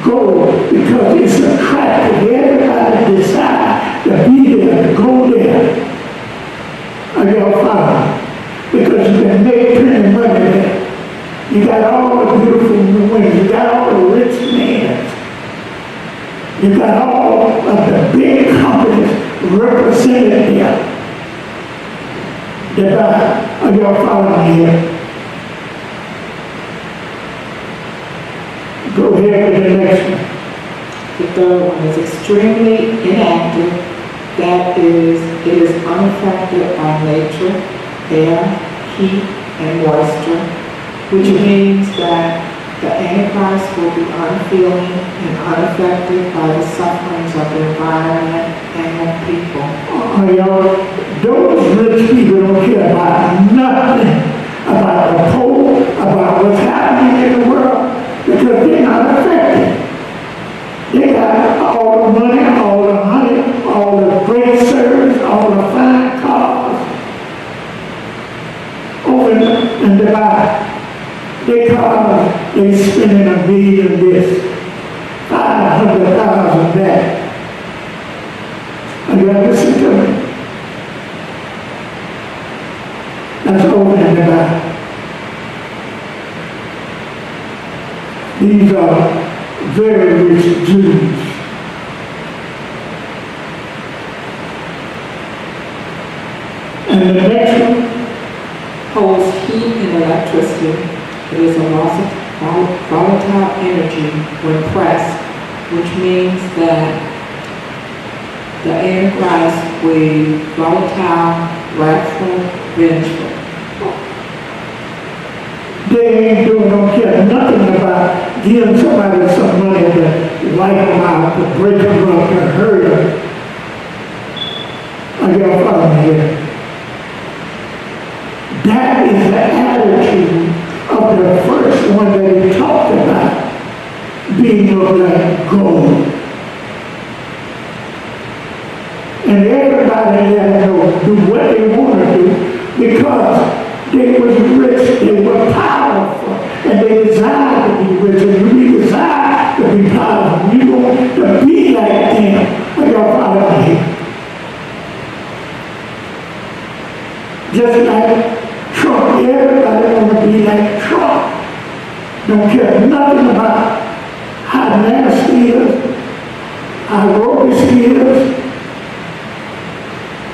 gold, because it's attractive. Everybody decide to be there, to go there. Are y'all following? Because you can make plenty money there. You got all the beautiful women, you got all the rich men. You got all of the big companies represented there. Are y'all following me here? Go ahead with the next one. The third one is extremely inactive, that is, it is unaffected by nature, air, heat, and moisture, which means that the Antichrist will be unfeeling and unaffected by the sufferings of the environment and of people. Y'all, those rich people don't care about nothing about the poor, about what's happening in the world, because buy their cars, they spending $1 million this, 500,000 that. Are you listening to me? That's over in the Bible. These are very rich Jews. And the next one, Holds heat and electricity. It is a loss of volatile energy when pressed, which means that the Antichrist will be volatile, wrathful, vengeful. they ain't doing, don't care nothing about giving somebody some money to wipe them out, to break them up, to hurt them. Are y'all following me here? That is the attitude of the first one that he talked about, being of like gold. And everybody let them do what they want to do because they was rich, they were powerful, and they desired to be rich, and we desire to be powerful. We want to be like them. Are y'all following me? Just like Trump, everybody want to be like Trump. Don't care nothing about how nasty he is, how roguish he is,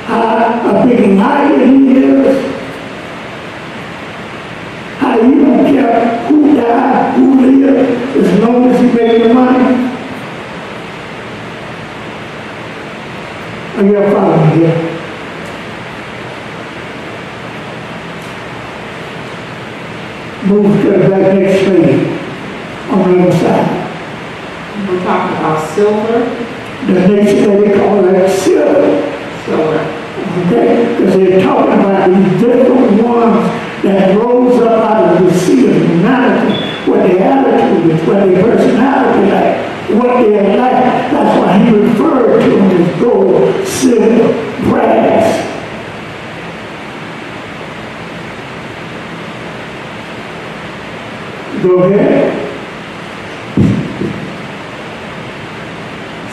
how a big liar he is, how you don't care who died, who lived, as long as he makes the money. Are you following me here? Move to the next page on the other side. We're talking about silver. The next thing they call that silver. Okay? Because they're talking about these different ones that rose up out of the sea of humanity, what their attitude is, what their personality like, what they're like. That's why he referred to them as gold, silver, brass. Go ahead.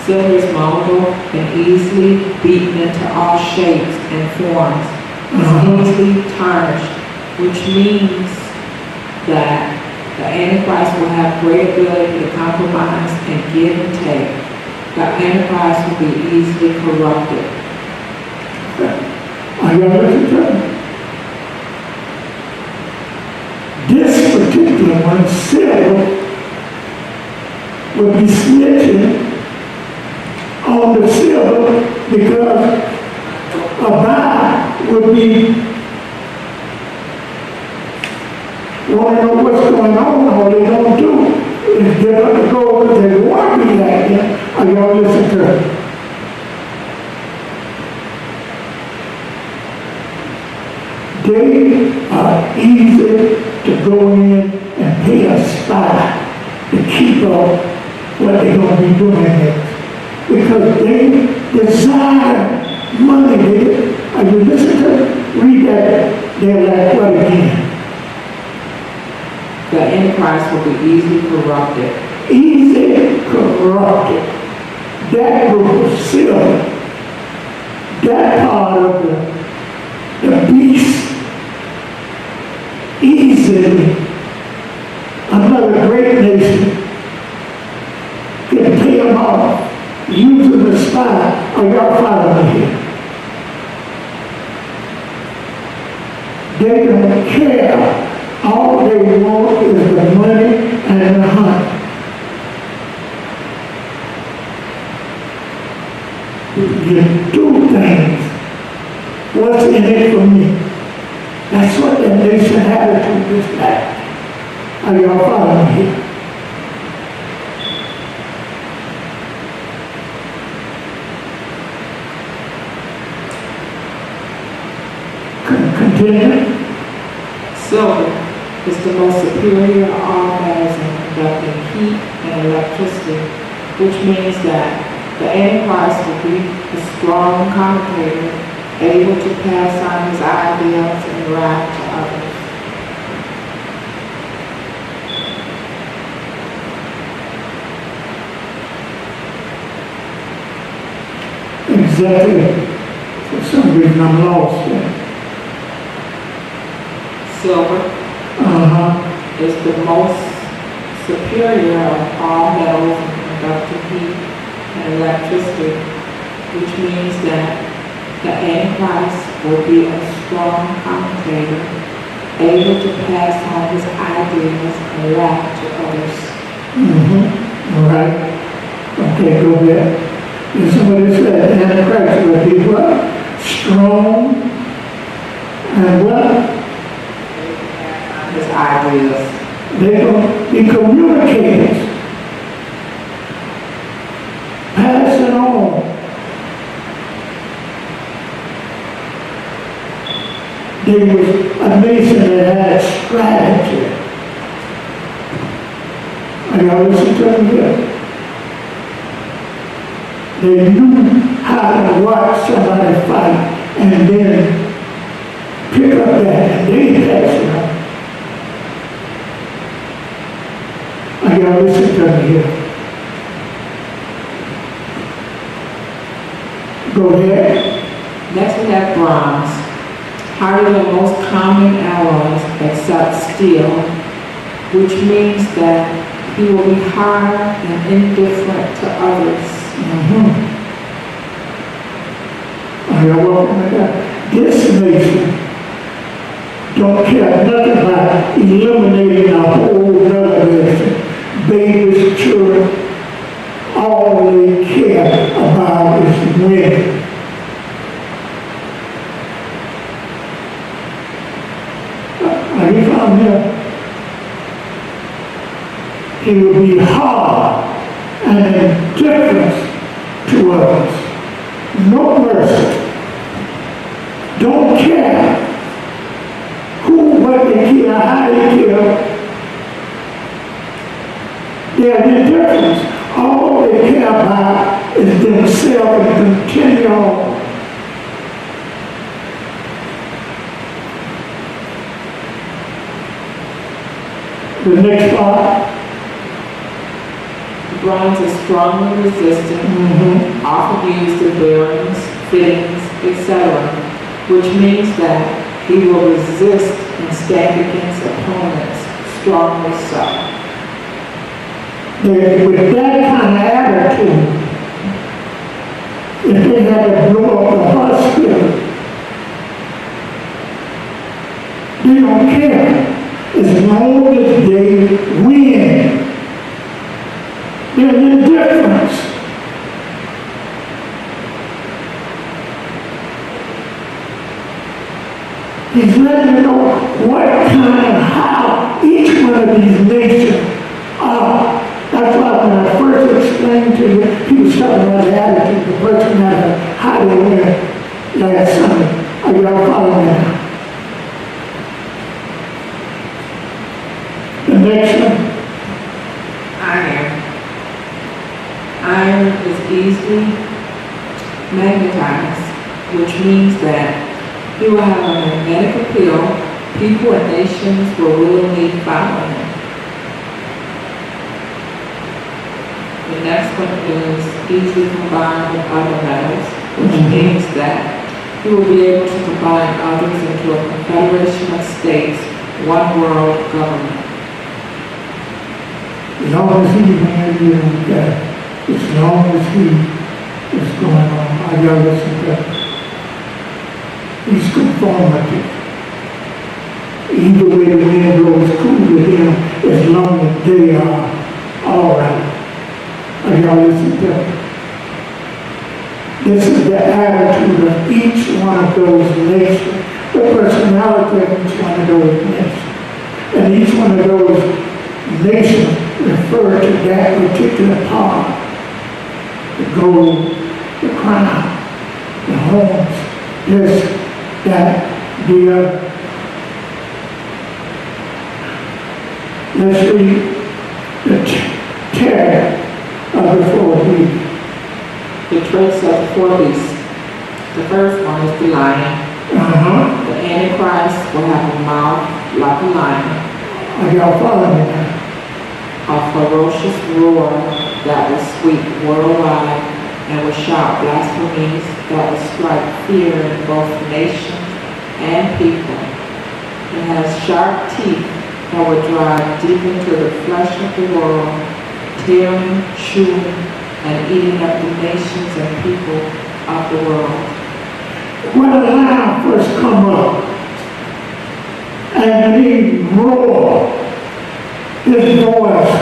Silver is moldable and easily beaten into all shapes and forms. It's easily tarnished, which means that the Antichrist will have great ability to compromise and give and take. The Antichrist will be easily corrupted. Are you listening to me? This particular one, silver, will be snitching on the silver because a buyer would be want to know what's going on. All they don't do is give up the gold because they want to be like that. Are y'all listening to me? They are easy to go in and pay a spy to keep up what they're going to be doing next. Because they desire money. Are you listening to me? Read that. They're like what again? The Antichrist will be easily corrupted. Easy corrupted. That group of silver, that part of the beast, easily another great nation can pay them off using the spy. Are y'all following me here? They don't care. All they want is the money and the hunt. You do things. What's in it for me? That's what the nation attitude is like. Are y'all following me here? Continue. Silver is the most superior of all metals in conducting heat and electricity, which means that the Antichrist will be a strong commentator, able to pass on his ideals and wrath to others. exactly? For some reason I'm lost there. Silver is the most superior of all metals in conducting heat and electricity, which means that the Antichrist will be a strong commentator, able to pass on his ideas and laugh to others. All right. Okay, go there. And somebody said Antichrist will be what? Strong and what? His ideas. They will be communicators. Pass it on. There was a nation that had strategy. I always tell you that. They knew how to watch somebody fight and then pick up that and they pass it on. I gotta listen to me here. Go ahead. Next we have bronze. Harder than most common alloys except steel, which means that he will be hard and indifferent to others. I gotta welcome that. This nation don't care nothing about eliminating a whole other nation. Babies, children, all they care about is winning. Are you found here? He will be hard and indifferent to others. No mercy. Don't care who, what they care, how they care. They're indifferent. All they care about is themselves and continue on. The next part. Bronze is strongly resistant, often used in bearings, fittings, etc., which means that he will resist and stand against opponents strongly so. With that kind of attitude, if they had to blow up the hospital, they don't care as long as they win. They're indifferent. He's letting you know what kind of how each one of these nations are. That's why when I first explained to you, he was talking about the attitude, the person had how they went last Sunday. Are you all following that? The next one. Iron. Iron is easily magnetized, which means that he will have a magnetic appeal. People and nations will willingly follow him. The next one is easily combined with other metals, which means that he will be able to combine others into a confederation of states, one world government. As long as he man, you know, that as long as he is going on, I gotta listen to that. He's conformity. Either way the wind blows cool with him, as long as they are all right. I gotta listen to that. This is the attitude of each one of those nations, the personality of each one of those nations. And each one of those nations refer to that particular part. The gold, the crown, the horns, this, that, the other. Let's read the terror of the four beasts. The traits of the four beasts. The first one is the lion. The Antichrist will have a mouth like a lion. Are y'all following me now? A ferocious roar that will sweep worldwide and would shout blasphemies that would strike fear in both nations and people. It has sharp teeth that would drive deep into the flesh of the world, tearing, chewing, and eating up the nations and people of the world. When a lion first come up, and he roar, his voice,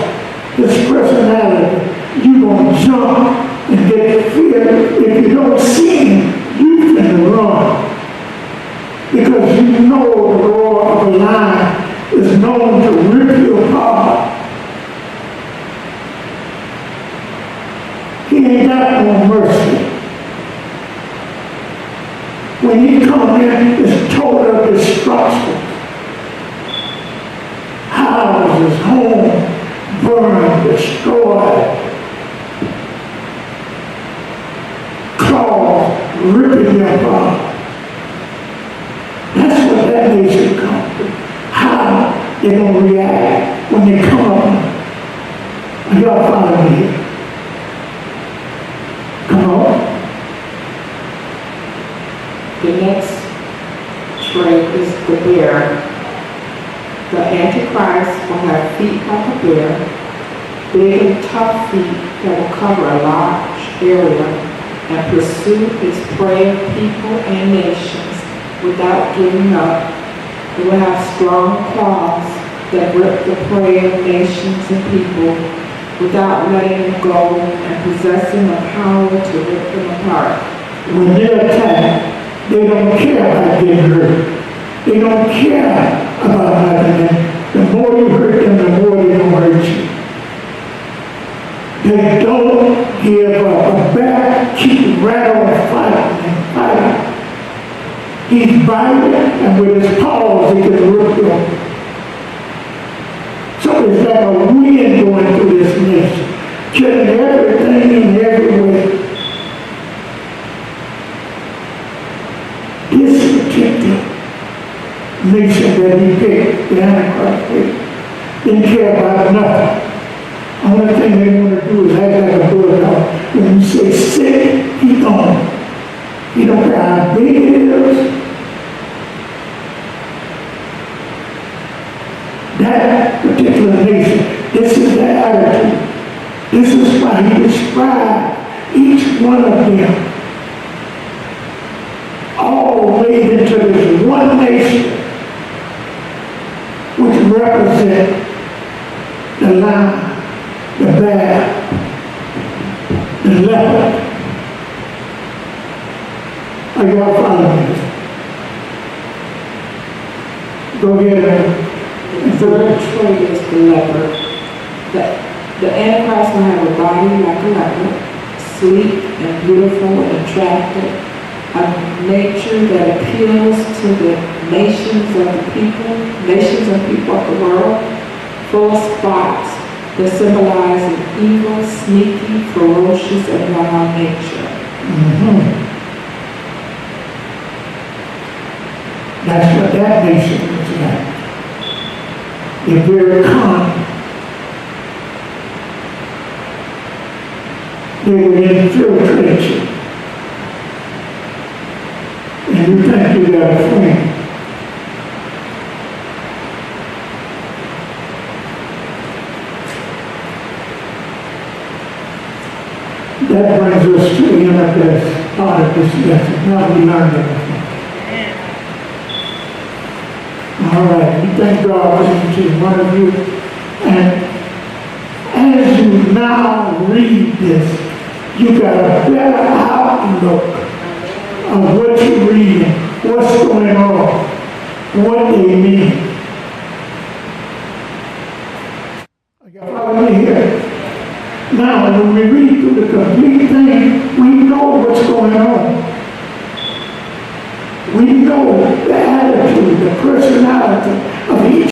his personality, you gonna jump and get fear. If you don't see him, you can run. Because you know the roar of a lion is known to rip you apart. He ain't got no mercy. When he comes in, it's total destruction. Houses, home, burned, destroyed. Claws, ripping you apart. That's what that nation comes to. How they're going to react when they come up. Are y'all following me here? Come on. The next trait is the bear. The Antichrist will have feet like a bear, big and tough feet that will cover a large area and pursue its prey of people and nations without giving up. It will have strong claws that rip the prey of nations and people without letting them go and possessing the power to rip them apart. When they're attacked, they don't care about getting hurt. They don't care about nothing. The more you hurt them, the more they don't hurt you. They don't give up. A bear keeps right on fighting and fighting. He's biting, and with his paws, he can rip them. So it's like a wind going through this nation, killing everything in every way. This particular nation that he picked, the Antichrist picked, didn't care about nothing. The only thing they want to do is act like a bulldog. When you say sit, he gone. He don't care how big it is. That particular nation, this is their attitude. This is why he described each one of them all made into this one nation, which represents the lion, the bear, the leopard. Are y'all following me? Go ahead. The third trait is the leopard. The Antichrist will have a body like a leopard, sleek and beautiful and attractive, a nature that appeals to the nations and people of the world, full of spots that symbolize an evil, sneaky, ferocious, and wild nature. Mm-hmm. That's what that nation was like. They're very cunning. They will infiltrate you. And you think you got a friend. That brings us to the end of this part of this lesson. Now we learned everything. All right, we thank God for each one of you. And as you now read this, you got a better outlook of what you're reading, what's going on, what they mean. Are you following me here? Now, when we read through the complete thing, we know what's going on. We know the attitude, the personality of